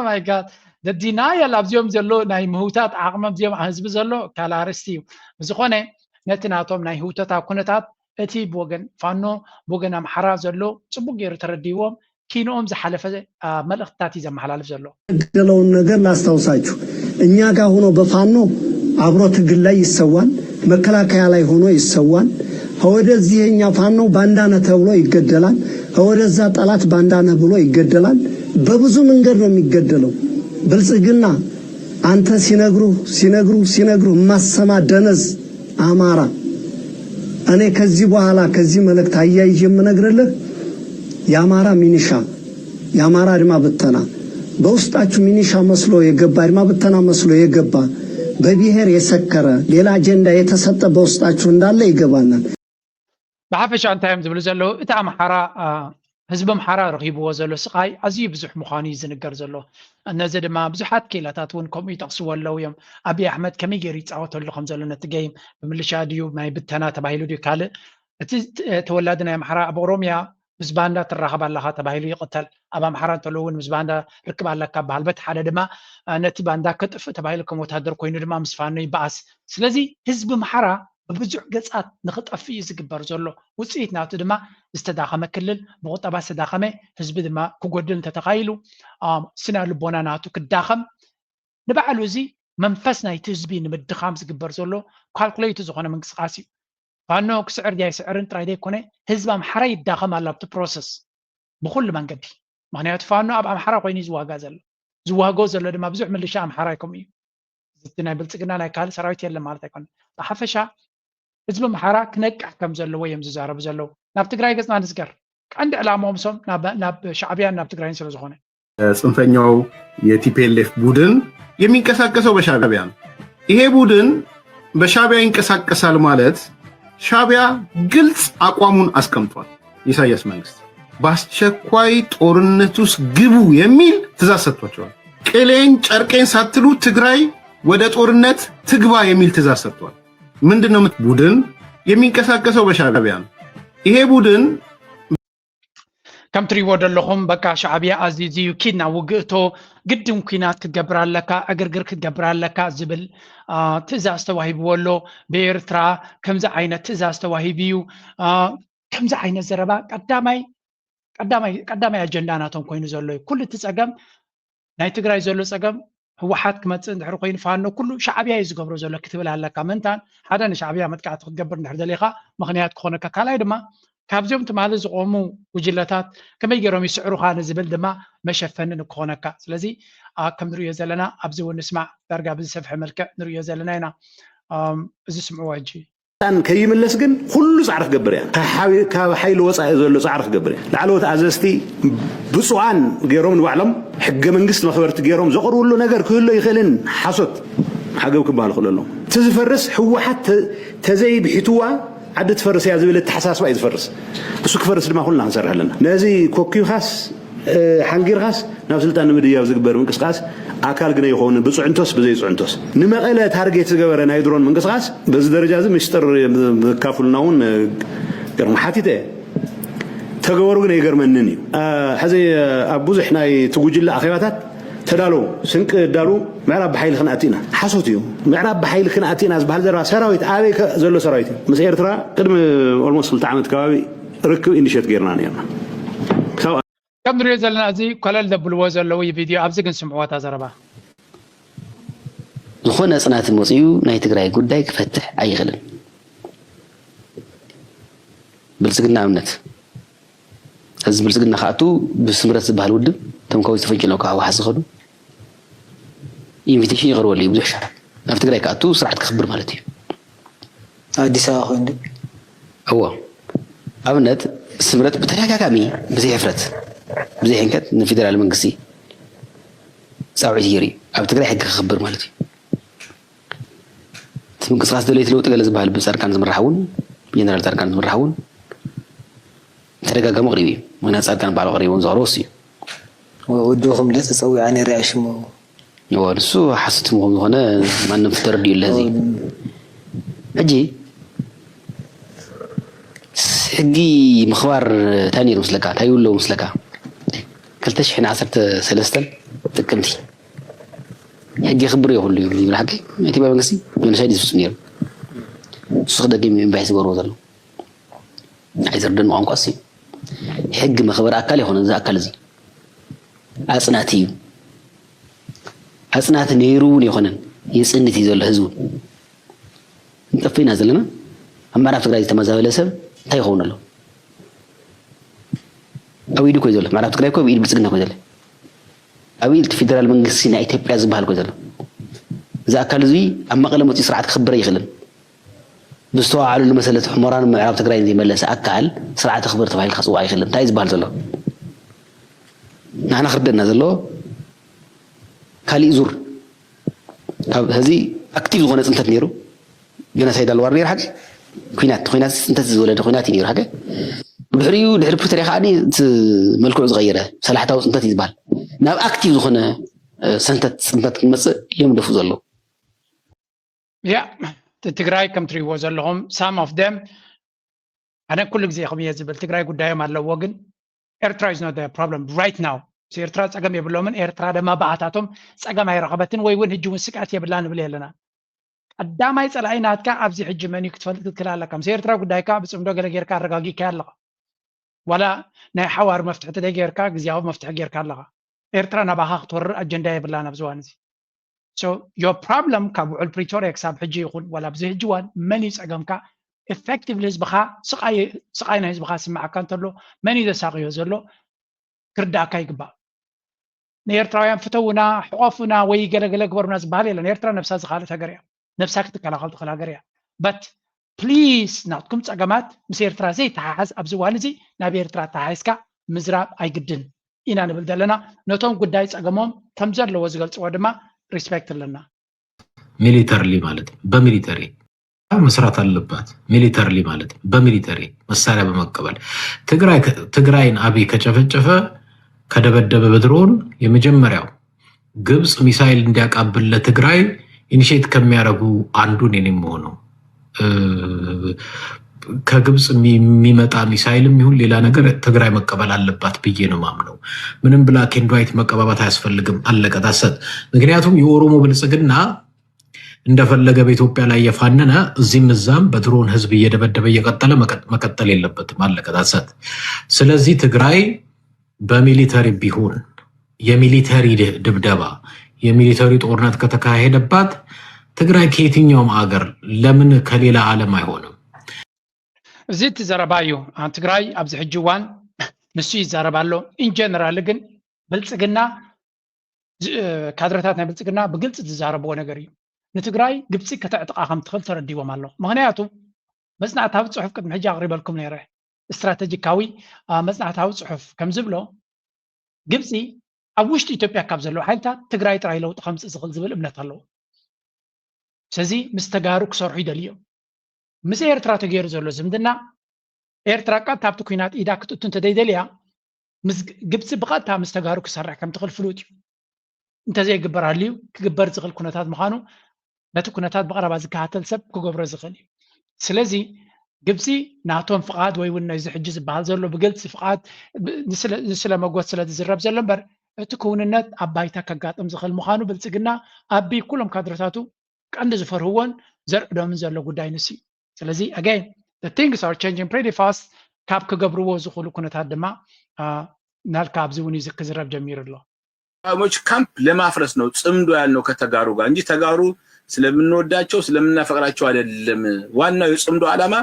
Speaker 1: ማይ ጋድ الدينايل أبزيوم زلو ناي مهوتات عقم أبزيوم حزب زلو كالارستيو بزخونة نتناتهم ناي هوتات كونتات أتي بوغن فانو بوغن أمحرا زلو صبو غير ترديوهم كينوهم زحلفة ملغتاتي زمحلالف زلو
Speaker 18: ገለውን ነገር ላስታውሳችሁ እኛ ጋር ሆኖ በፋኖ አብሮ ትግል ላይ ይሰዋል መከላከያ ላይ ሆኖ ይሰዋል ወደዚህኛ ፋኖ ባንዳነ ተብሎ ይገደላል ወደዛ ጠላት ባንዳነ ብሎ ይገደላል በብዙ መንገድ ነው የሚገደለው ብልጽግና አንተ ሲነግሩ ማሰማ ደነዝ አማራ እኔ ከዚህ በኋላ ከዚህ መልእክት አያይዤ የምነግርልህ የአማራ ሚኒሻ የአማራ አድማ ብተና በውስጣችሁ ሚኒሻ መስሎ የገባ አድማ ብተና መስሎ የገባ በብሔር የሰከረ ሌላ አጀንዳ የተሰጠ በውስጣችሁ እንዳለ ይገባናል
Speaker 1: بحفش أنتهم زبل زلو إتا أمحرا حزب أمحرا رغيبو زلو سقاي عزيب بزح مخاني زنقر زلو النزد ما بزحات كيلاتاتون كوم يتقسوا اللو يوم أبي أحمد كمي جريت عوتو اللو خمزلو نتقايم بملشا ديو ما يبتنا تبايلو ديو كالي تولادنا يا محرا أبو روميا مزباندا تراخب الله تبايلو يقتل أبا محرا تلوون مزباندا ركب الله كاب هالبت حدا دما نتباندا كتف تبايلكم وتهدر كوينو دما مصفانو يباس سلازي حزب أمحرا ببزع قصات نخطفي زغبر زلو وصيت ناتو دما استداخمه كلل بقطبا استداخمه حزب دما كغدل تتخايلو سنا لبونا ناتو كداخم نبعلو زي منفسنا يتزبي نمدخام زغبر زلو كالكوليت زخونه منقسقاسي فانو كسعر داي سعرن تراي داي كونه حزب امحرا يداخم على بروسس بكل منقدي معناته فانو اب امحرا قويني زواغو زلو دما بزع ملشا امحرا يكم زتنا بلصقنا لاي كال سراويت يله مالت يكون بحفشا حزب أمحرا كنقع كم زلو ويم زارب زلو ناب تግራይ ገጽና ንዝገር አንድ ዕላማውም ሶም ናብ ሻዕቢያ ናብ ትግራይን ስለዝኾነ
Speaker 9: ጽንፈኛው የቲፒኤልኤፍ ቡድን የሚንቀሳቀሰው በሻዕቢያ ነው። ይሄ ቡድን በሻዕቢያ ይንቀሳቀሳል ማለት ሻዕቢያ ግልጽ አቋሙን አስቀምጧል። ኢሳያስ መንግስት በአስቸኳይ ጦርነት ውስጥ ግቡ የሚል ትእዛዝ ሰጥቷቸዋል። ቅሌን ጨርቄን ሳትሉ ትግራይ ወደ ጦርነት ትግባ የሚል ትእዛዝ ሰጥቷል። ምንድነው ቡድን የሚንቀሳቀሰው በሻዕቢያ ነው። ይሄ ቡድን
Speaker 1: كم تريد لهم بكا شعبية عزيزي وكيدنا وقتو قدم كينات كتقبر لك أقرقر كتقبر لك زبل تزاز تواهي بولو بإرترا كم زعينة تزاز تواهي بيو كم زعينة زربا قدامي أجنداناتهم كوينو زولو كل تساقم ناي تقرأي زولو ساقم هو حد كما تندحر قوين فانو كله شعبية يزقبرو زولو كتب لها لك منتان هذا شعبية متقاعد تقبر نحر دليقا مغنيات كونك كالاي دما كابزيوم تمالز قومو وجلتات كما يجرون يسعروا خان زبل دما مشفنن كونك سلازي كم نريو زلنا ابزو نسمع درجه بزسفح ملكه نريو زلنا هنا از سمعوا واجي
Speaker 19: أن كيم اللسجن كله صعرف جبريان كحيل وصع زول صعرف جبريان لعلوت عزستي بصوان جيروم وعلم حق من قسم خبرت جيروم زقروا له نجر كله يخلن حصد حاجوك بالخلله تزفرس هو حتى تزي بحتوه عدد فرس يا زبيل التحساس وايد فرس بس كفرس لما كلنا نسرح لنا نازي كوكيو خاص حنجير خاص نفس التان مديا وزقبر من قسقاس اكل غني يخون بصعنتوس بزي صعنتوس نمقله تارجت زغبرنا هيدرون من قسقاس بز درجه زي مستر كافلناون قرم حاتيته تغورو غني يغرمنني حزي ابوز احنا توجل اخيراتات تدالو سنك دالو معرب بحيل خناتينا حسوتيو معرب بحيل خناتينا زبال زرا سراويت عليك زلو سراويت مس ايرترا قدم اولموست 3 عامات كبابي ركب انيشيت غيرنا نيرنا
Speaker 1: كم دري زلنا ازي كلل دبل وزلو فيديو ابزغن سمعوا زربا
Speaker 20: زخونه صنات موصيو ناي تግራይ ጉዳይ ክፈትሕ አይخلن ብልጽግና እምነት እዚ ብልጽግና ካቱ ብስምረት ዝበሃል ውድብ ተምካው ዝተፈጅነው ካው ሓስኸዱ ኢንቪቴሽን ይቀርበሉ ብዙሕ ሻራ ኣብ ትግራይ ካቱ ስርዓት ክኽብር ማለት እዩ አዲስ አበባ ኮይኑ አዎ ኣብነት ስምረት በተደጋጋሚ ብዙሕ ሕፍረት ብዙሕ ሕንከት ንፌደራል መንግስቲ ጻውዒት ይሪ ኣብ ትግራይ ሕጊ ክኽብር ማለት እዩ ትምንቅስቃስ ደለይት ለውጥ ገለ ዝበሃል ብጻድቃን ዝምራሕውን ጀነራል ጻድቃን ዝምራሕውን ተደጋጋሚ ቀሪቢ ምክንያት ጻድቃን ባለ ቀሪቦን ዘሮስ እዩ ወዶኹም ለተጸውዓኒ ሪኣሽሞ ወርሱ ሓስትም ሆነ ማንም ፍተርድ ይለዚ እጂ ሕጊ ምኽባር ታኒር ምስለካ ታይውሎ ምስለካ 2013 ጥቅምቲ حق خبر يقول لي بالحق انت بقى مقصي من شيء يسمير صدق من بحث بروزل عايز ردن معهم قاسي حق ما خبر اكل يكون ذا اكل زي اصناتي اصنات نيرون يكونن يصنت يزول حزون انت فين نازلنا اما عرفت غادي تمازابل سب تاي يخونلو او يدكو يزول ما عرفت غادي كو يد بصقنا كو يزول أويل فيدرال منقسينا إثيوبيا زبال كذا إذا أكل زي أما قلنا متي سرعة خبرة يخلن بستوى على المسألة حمران ما عرفت قرين زي ملأ أكل سرعة خبرة تبعي الخصوة يخلن تايز بال زلوا نحن خردنا زلوا كالي زور هذه أكتيف غنى أنت تنيرو جنا سيد الوارنير حاجة خينات أنت تزول خينات ينيرو حاجة بحريو دحر بتريخ عادي ملكو صغيرة صلاحته أنت تزبال ناب أكتيف زخنا سنتت مسا يوم دفوز الله.
Speaker 1: Yeah, the Tigray country was alone. Some of them. أنا كل جزء خمية زبل Tigray قد دايم على وجن. Eritrea is not the problem right now. Eritrea سأجمع بلومن Eritrea ده ما بعتاتهم سأجمع رغبتين وين هجوم السكات يبلان بليه لنا. الدام يسأل عين هاتك أبزي حجماني كتفضل كلا كم Eritrea قد دايكا بس عمره قال غير كار رجاجي كارلا. ولا نحوار مفتوح تدي غير كار جزياو مفتوح غير كارلا. إيرترا نباها تور أجندة بلان بزوانزي. So your problem كابو البريتوريا كسب حجي يقول ولا بزه جوان مني سأجمع effectively زبخا سقاينا زبخا سمع كان تلو مني ده ساقيه زلو كردا كايقبا. نيرترا يوم فتونا حقوفنا ويجلق كبرنا زبالي لأن إيرترا نفسها زخالة تجريا نفسها كتكلا غلط خلا جريا. But please ناتكم سأجمعت مسير إيرترا زي تحاز أبزوانزي نبي إيرترا تحازكا مزراب أيقدن. إنا نبل دلنا نتوم قدايس أجمعهم تمزر لو زغلت ودما respect لنا.
Speaker 21: ميليترلي مالت بميليتري مسرات اللبات ميليترلي مالت بميليتري مسارة بمقبل تجراين أبي كشفة كدبدب بدرون يمجمريو ግብጽ ሚሳኤል እንዲያቃብል ለትግራይ ኢኒሼት ከሚያረጉ አንዱን የኔመሆኑ ከግብጽ የሚመጣ ሚሳኤልም ይሁን ሌላ ነገር ትግራይ መቀበል አለባት ብዬ ነው ማምነው። ምንም ብላክ ኤንድ ዋይት መቀባባት አያስፈልግም። አለቀ ታሰጥ። ምክንያቱም የኦሮሞ ብልጽግና እንደፈለገ በኢትዮጵያ ላይ የፋነነ እዚህም እዛም በድሮን ህዝብ እየደበደበ እየቀጠለ መቀጠል የለበትም። አለቀ ታሰጥ። ስለዚህ ትግራይ በሚሊተሪ ቢሆን የሚሊተሪ ድብደባ የሚሊተሪ ጦርነት ከተካሄደባት ትግራይ ከየትኛውም አገር ለምን ከሌላ ዓለም አይሆንም?
Speaker 1: زيت زربايو عن تجراي أبز حجوان نسوي زربالو إن جنرال لكن بلتقنا كادرتاتنا بلتقنا بقلت تزاربوا نجري نتجراي قبسي كتعتقاهم تخل تردي ومالله مهنياتو مصنع تهاوت صحف قد محجة غريبة لكم نيره استراتيجيكاوي مصنع تهاوت صحف كم زبلو قبسي أوشت إثيوبيا كابزلو حالتا تجراي تراي لو تخمس زغل زبل ابنة الله سزي مستجارو كسر عيد اليوم مس إيرترا تغير زلو زمدنا إيرترا قد تابتو كينات إيدا كتوتن تديدليا مس قبس بقاتها مستقارو كسرع كم تخل فلوت انت زي قبر عليو كقبر زغل كونتات مخانو ناتو كونتات بقرا زكاتل سب كقبر زغلي سلازي قبسي ناتون فقاد ويونا يزحجز بحال زلو بقلت فقاد نسلا مقوات سلا تزرب زلنبر تكون النت أبايتا كقاتم زغل مخانو بلتقنا أبي كلهم كادرتاتو كأن زفر هون زرق دومن زلو قداي نسي ስለዚህ again the things are changing pretty fast ካብ ከገብርዎ ዝኽሉ ኩነታት ድማ ናልካ ኣብዚ እውን ዝክዝረብ ጀሚርሎ
Speaker 22: ሞች ካምፕ ለማፍረስ ነው ጽምዶ ያልነው ከተጋሩ ጋር እንጂ ተጋሩ ስለምንወዳቸው ስለምናፈቅራቸው አይደለም። ዋናው የጽምዶ ዓላማ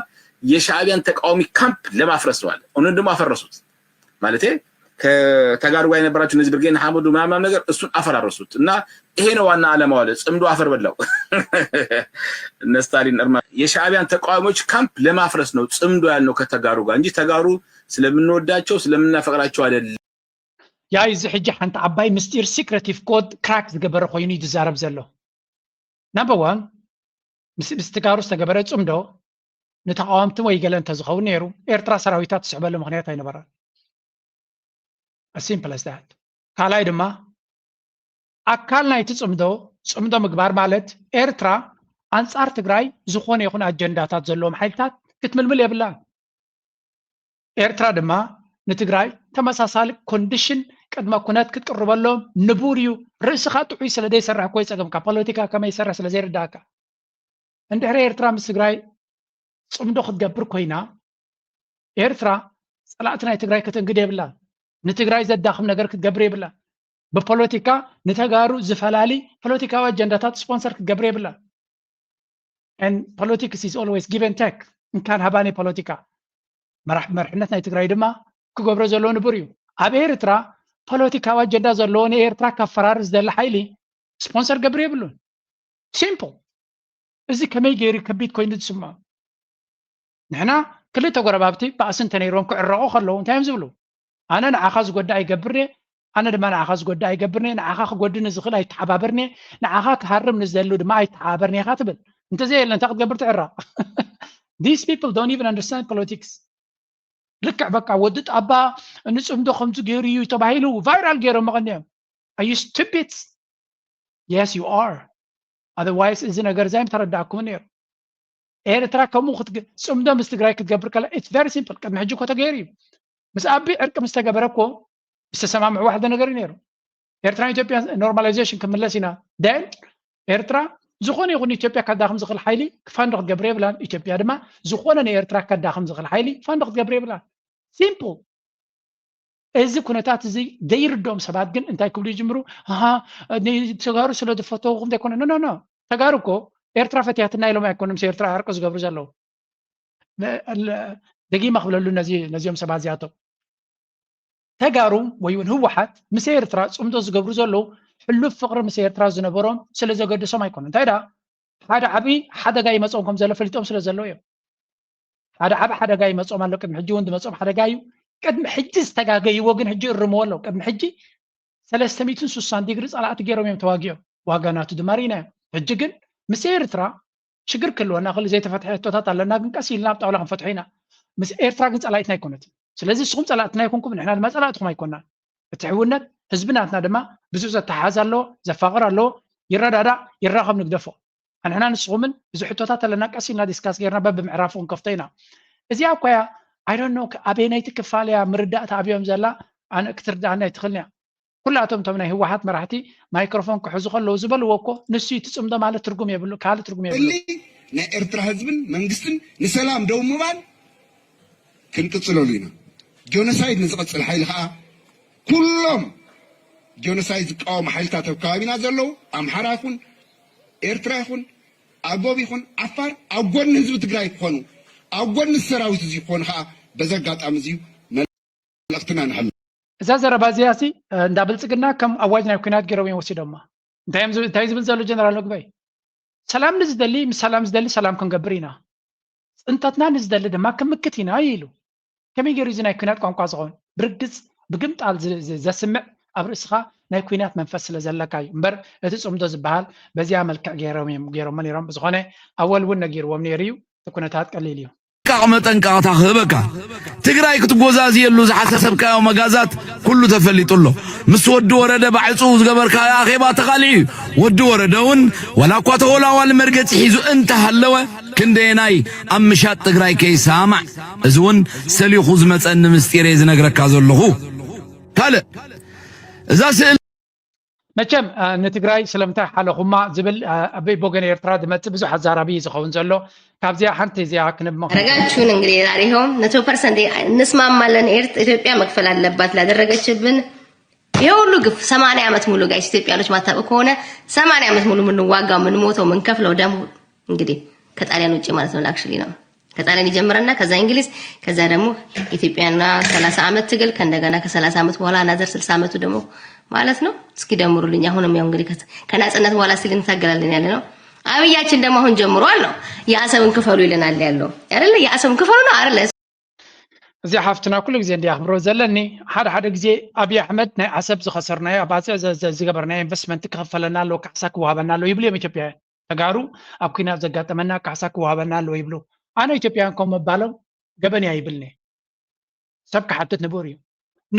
Speaker 22: የሻዕቢያን ተቃዋሚ ካምፕ ለማፍረስ ነው አለ። እነሱ ደግሞ አፈረሱት ማለቴ ከተጋሩ ጋር የነበራቸው እነዚህ ብርጌን ሐመዱ ምናምን ነገር እሱን አፈራረሱት እና ይሄ ነው ዋና ዓላማው አለ። ጽምዶ አፈር በላው እነ ስታሊን እርማ የሻዕቢያን ተቃዋሚዎች ካምፕ ለማፍረስ ነው ጽምዶ ያልነው ከተጋሩ ጋር እንጂ ተጋሩ ስለምንወዳቸው ስለምናፈቅራቸው አይደለም።
Speaker 1: ያ እዚ ሕጂ ሓንቲ ዓባይ ምስጢር ሲክሬቲቭ ኮድ ክራክ ዝገበረ ኮይኑ ይዛረብ ዘሎ ነምበር 1 ምስ ተጋሩ ዝተገበረ ጽምዶ ንተቃዋምቲ ወይ ገለ እንተዝኸውን ነይሩ ኤርትራ ሰራዊታት ዝስዕበሉ ምክንያት ኣይነበረን። as simple as that ካላይ ድማ አካል ናይቲ ጽምዶ ምግባር ማለት ኤርትራ አንጻር ትግራይ ዝኾነ ይኹን አጀንዳታት ዘለዎም ሓይልታት ክትምልምል የብላ ኤርትራ ድማ ንትግራይ ተመሳሳሊ ኮንዲሽን قدما كنات كتقربلهم نبوريو رئيس خاطعي سلا دي سرح كويس أقام كبوليتيكا كما يسرح سلا زير داكا عند هري إرترا مسجراي صمدو خد جبر كوينا إرترا صلاتنا يتجراي كتنقدي بلا نتجراي زاد داخل نجار كتجبري بلا ببوليتيكا نتجارو زفلالي بوليتيكا وجندات سبونسر كتجبري بلا and politics is always give and take إن كان هباني بوليتيكا مرحنتنا يتجراي دما كجبر زلون بريو أبي إرترا بوليتيكا وجندا زلون إرترا كفرار زدل حيلي سبونسر جبري بلون simple إذا كمي جيري كبيت كوين تسمع نحنا كل تجربتي بأسن تنيرون كعراء خلوا تايم زبلو أنا نعخذ قد أي جبرني أنا دم نعخذ قد أي جبرني نعخذ قد نزخل أي تحبرني نعخذ هرم نزلوا دم أي تحبرني خاتبل أنت زي اللي أنت قد جبرت عراء these people don't even understand politics لك بقى ودت أبا نسهم دو خمس جيريو تبعيلو viral جيرو مغنيهم are you stupid yes you are otherwise إذا نجار زين ترداكم نير إيرترا كم خد سمدا مستقراي كتجبر كلا it's very simple كم حجو كتا جيري بس أبي أركب مستقبركو بس سمع مع واحد نجار نيرو إيرترا إثيوبيا normalization كمل لسنا دل إيرترا زخوني يغني إثيوبيا كداخم زخل حيلي فاندق جبري بلان إثيوبيا دما زخونا إيرترا كداخم زخل حيلي فاندق جبري بلان simple إذا كنتات زي دير دوم سبات جن أنت يكون يجمرو ها تجارو سلو دفتو ده كنا no تجاركو إيرترا فتياتنا يلو ما يكونوا مسير إيرترا هركز قبل زلوا دقيقة مخبل له نزيم سبعة زياتو تجارو ويون هو واحد مسير إيرترا صمدوز قبل زلوا حلو فقر مسير إيرترا زنبورم سلزا قد سما يكونوا تايدا هذا عبي حدا جاي مسؤوم كم زلوا فلتهم سلزلوا يوم هذا عبي حدا جاي مسؤوم على كم حجون ده مسؤوم حدا جاي قد محجز تجاجي وجن حجي الرمولو قد محجي 360 ديجريز على أتجارهم يوم تواجيو واجنات دمارينا حججن مسير إيرترا شجر كله أنا خلي زي تفتح توتات على ناقن كسيل نابت أولا فتحينا مس إيرترا قنص على إثنين كونت سلازي سخمت على إثنين يكونكم نحن المسألة تخم يكوننا بتحولنا حزبنا أثناء دما بزوجة تحازر له زفاقر له يرغب نقدفه أنا نسخمن بزوجة توتات على ناقن كسيل نادي سكاس غيرنا باب معرفون كفتينا إذا أقوى I don't know أبيني تكفاليا مردات أبيهم زلا أنا أكثر دعنا يدخلنا كلاتهم تمنى هو حات مرحتي مايكروفون كحزو خلو زبل وكو نسي تسم ده مال ترجم يبلو كال ترجم يبلو
Speaker 12: اللي نا إرترا حزبن منجستن نسلام دوم مبان كنت تصلولينا جونسايد نزقت الحيل ها كلهم جونسايد قوم حيل تاتو كابينا زلو أم حراكون إرترا يكون أبوب يكون عفار أقول نزل تجري يكونوا أقول نسراوي تزي يكون ها بزرقات أمزيو ملقتنا نحل
Speaker 1: إذا زربا زياسي ندابل سجنا كم أواجنا يمكنات جروين وسيدهما تايز بنزلوا جنرال نقبي سلام نزدلي مسلام نزدلي سلام كن قبرينا انتتنا نزدلي دما كم مكتينا يلو كم يجريزنا يمكنات كم قازغون برقص بقمت على زسمع أبرسخا نايكوينات منفصلة زلكاي مبر اتسوم دوز بحال بزي عمل جيرو ماني رام بزغوني أول ونا جيرو ومنيريو تكونتات قليليو
Speaker 3: مطنقاتا خبكا تግራይ ክትጎዛዝ የሉ ዝሓሰብካዮ መጋዛት ኩሉ ተፈሊጡሎ ምስ ወዲ ወረደ ባዕፁ ዝገበርካ አኼባ ተኻልዩ ወዲ ወረደውን ወላኳ ተወላዋል መርገጽ ሒዙ እንተ ሃለወ ክንደናይ አምሻት ትግራይ ከይሳማዕ እዝውን ሰሊኹ ዝመፀኒ ምስጢር ዝነግረካ ዘለኹ ካለ እዛ ስእል
Speaker 1: መቸም ንትግራይ ስለምታይ ሓለኹማ ዝብል አበይ ቦገን ኤርትራ ድመጽ ብዙ ሓዛራቢ ዝኸውን ዘሎ ካብዚያ ሓንቲ እዚያ ክንብ
Speaker 5: ረጋችሁን እንግዲህ ዛሬው 100% እንስማማለን። ኢትዮጵያ መክፈል አለባት ላደረገችብን የሁሉ ግፍ 80 ዓመት ሙሉ ጋይስ ኢትዮጵያኖች ማታውቁ ከሆነ 80 ዓመት ሙሉ ምንዋጋው ምንሞተው ምንከፍለው ደም እንግዲህ ከጣሊያን ውጪ ማለት ነው። አክቹሊ ነው ከጣሊያን ይጀምረና ከዛ እንግሊዝ ከዛ ደግሞ ኢትዮጵያና 30 ዓመት ትግል ከእንደገና ከ30 ዓመት በኋላ ናዘር 60 ዓመቱ ደግሞ ማለት ነው። እስኪ ደምሩልኝ። አሁንም ያው እንግዲህ ከናጽነት በኋላ ሲል እንታገላለን ያለ ነው። አብያችን ደግሞ አሁን ጀምሯል ነው የአሰብን ክፈሉ ይለናል ያለው አይደለ? የአሰብን ክፈሉ ነው አይደለ?
Speaker 1: እዚ ሓፍትና ኩሉ ግዜ እንዲያኽብሮ ዘለኒ ሓደ ግዜ አብይ አሕመድ ናይ አሰብ ዝኸሰርናዮ አባፂ ዝገበርናዮ ኢንቨስትመንት ክኸፈለና ኣሎ ካሕሳ ክወሃበና ኣሎ ይብሉ እዮም ኢትዮጵያውያን ተጋሩ ኣብ ኩናት ዘጋጠመና ካሕሳ ክወሃበና ኣሎ ይብሉ። ኣነ ኢትዮጵያውያን ከም መባሎም ገበንያ ይብልኒ ሰብ ክሓትት ንብር እዩ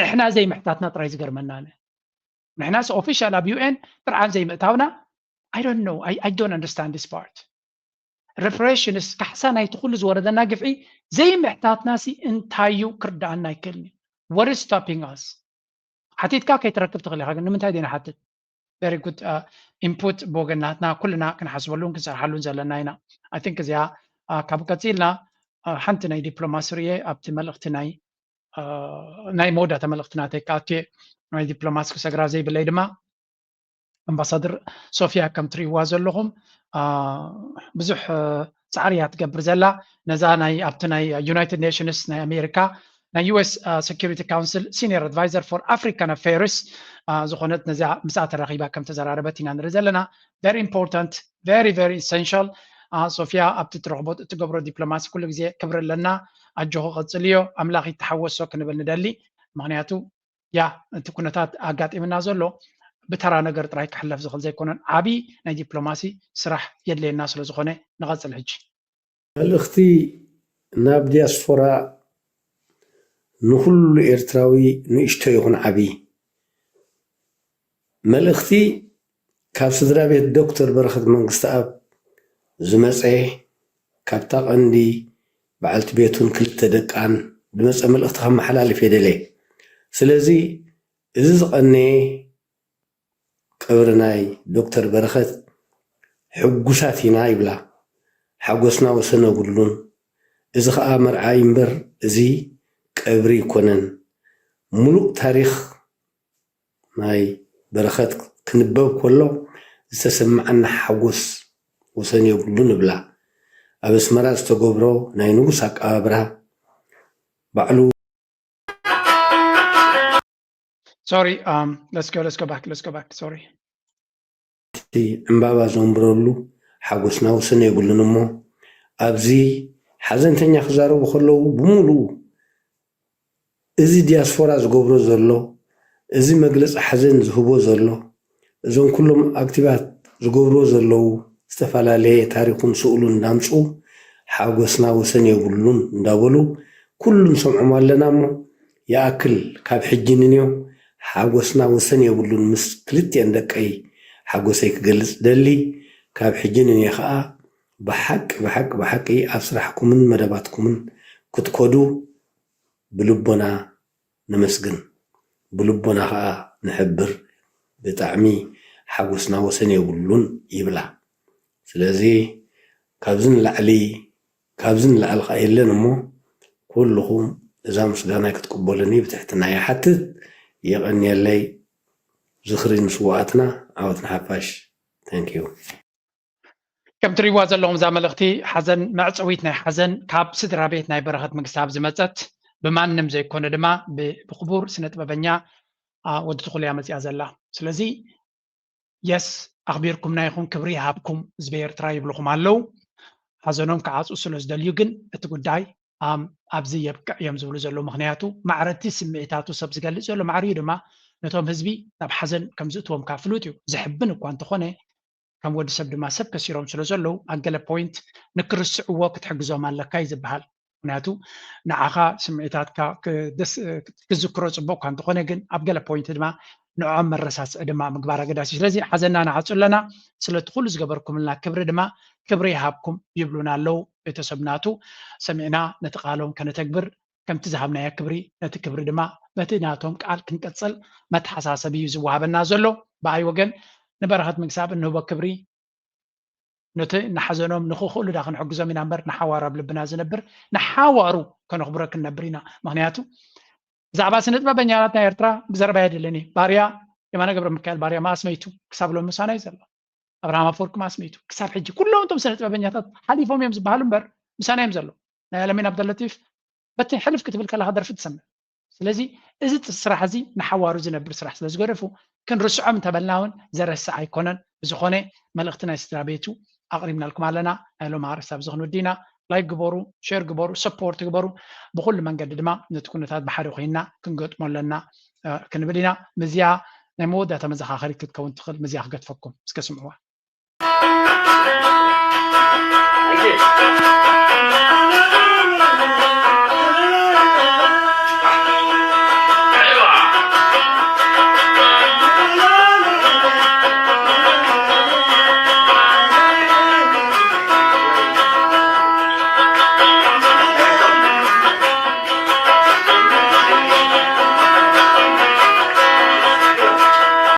Speaker 1: ንሕና ዘይምሕታትና ጥራይ ዝገርመና نحن official ab UN طبعا زي متاونا I don't know I don't understand this part reparation is كحسان يدخل زوردنا قفعي زي محتاط ناسي انتايو كردان نايكلني what is stopping us حتيتكا كيتركب تغلي حاجه من تاي دينا حتى very good input بوغناتنا كلنا كنحسبلون كنسرحلون زلنا هنا I think زيا كابكاتيلنا حنت ناي دبلوماسيه ابت ملختناي ناي مودا تملختنا تكاكي ناي دبلوماسك سغرا زي بليدما امباسادر صوفيا كمتري وازلهم بزح صعريات قبر زلا نزا ناي ابت ناي يونايتد نيشنز ناي امريكا ناي US Security Council Senior Advisor for African Affairs زخونت نزا مساعة الرقيبة كم تزراربتنا نرزلنا very important very very essential صوفيا ابت ترغبط تقبر دبلوماسي كل جزء كبر لنا أجوه قصليو أملاقي تحوس سو كنبل ندلي معناته يا أنت كنتات أقات إمنا زلو بترى نقر تراي كحلف زخل زي كونن عبي ناي دبلوماسي سرح يدلي الناس لزخونه نغز الهج
Speaker 6: الأختي ناب دياسفورا نخل إرتراوي نشتو يكون عبي ملختي كاب سدرا بيت دكتور برخد منقسط أب زمسعي كاب تاقندي بعلت بيتون كلت دقان دمسع ملخت خم حلال في دلي سلازي إزقني قبرناي دكتور برخد حقوساتينا يبلا حقوسنا وسنة قلون إذا خا مرعى ينبر زي قبري كونن ملوك تاريخ ماي برخد كنبب كله استسمعنا حقوس وسنة يقولون بلا أبس مرات تجبرو ناينوسك أبرا بعلو
Speaker 1: sorry let's go back sorry
Speaker 6: تي أمبابا زومبرولو حقوسنا وسنة يقولون مو أبزي حزن تاني خزارو بخلو بمولو إزي دياسفورا زغبرو زرلو إزي مجلس حزن زهبو زرلو زون كلهم أكتيفات زغبرو زرلو استفعلالي تاريخون سؤولون دامسو حاقوسنا وسن يقولون ندابلو كلهم سمعوا مالنا مو يأكل كاب حجينيو حاقوسنا وسن يقولون مس كلتي عندك أي حاقوسيك جلس دلي كاب حجينيو خاء بحق أي أفسرحكم من مدباتكم كتكودو بلبنا نمسجن بلبنا خاء نحبر بتعمي حاقوسنا وسن يقولون يبلع سلازي كابزن لعلي قايلين مو كلهم إذا مسجانا كتقبلني بتحتنا يا حتى يغني اللي زخري مسواتنا عاوتنا حفاش thank you
Speaker 1: كم تري وازلهم زاملختي حزن معصويتنا حزن كاب سدرا بيتنا برخت مكساب زمصت بمانم زي كون دما بقبور سنت ببنيا ود تدخل يا مزيا زلا سلازي يس أخبركم نايخون كبري هابكم زبير تراي بلوكم علو حزنهم كعاص أسلوز دليوجن أتقداي أبزي يبقى يمزولو زلو مغنياتو معرتي سميتاتو سبز قال زلو معريدو ما نتوم هزبي طب حزن كم زتوم كافلوتيو زحبن وانت خونه كم ود سبد ما سب كسيروم سلو زلو أنقل بوينت نكرس وقت حجزو مالك كايز بحال مغنياتو نعاقا سميتات كدس كذكرو صبو كانت خونه جن أبقل بوينت دما نوع مرساس دما مقبارة قداسي لازي حزننا نعصر لنا سلتخل زقبركم لنا كبر دما كبري هابكم يبلونا لو يتسبناتو سمعنا نتقالهم كنتكبر كم تزهبنا يا كبري نتكبر دما متناتهم قال كنقصل متحساسبي زوابنا زلو باي وجن نبرهت مكساب انه بكبري نت نحزنهم نخخلو داخل حجزو من امبر نحوار بلبنا زنبر نحاورو كنخبرك النبرينا مغنياتو زعبا سنت ببنياتنا إرترا بزربا يدلني باريا يمانا قبر مكال باريا ما اسميتو كساب لهم مسانا يزلو أبراهام أفورك ما اسميتو كساب حجي كلهم تم سنت ببنياتات حليفهم يمز بحالهم بر مسانا يمزلو نايلمين عبد اللطيف بتن حلف كتب الكلا هدر في تسمى سلازي إزت الصراحة زي نحوارو زنبر صراحة سلازي قرفو كن رسعهم تبلناون زر الساعة يكونن بزخوني ملغتنا استرابيتو أقربنا لكم علينا أهلو معرسة بزخون ودينا لايك جبرو شير جبرو سبورت جبرو بكل من قد ما نتكون تاد بحرقينا كنقط مولنا كنبلينا مزيا نمود تمزح آخرك تكون تخل مزيا قد فكم اسكسمعوا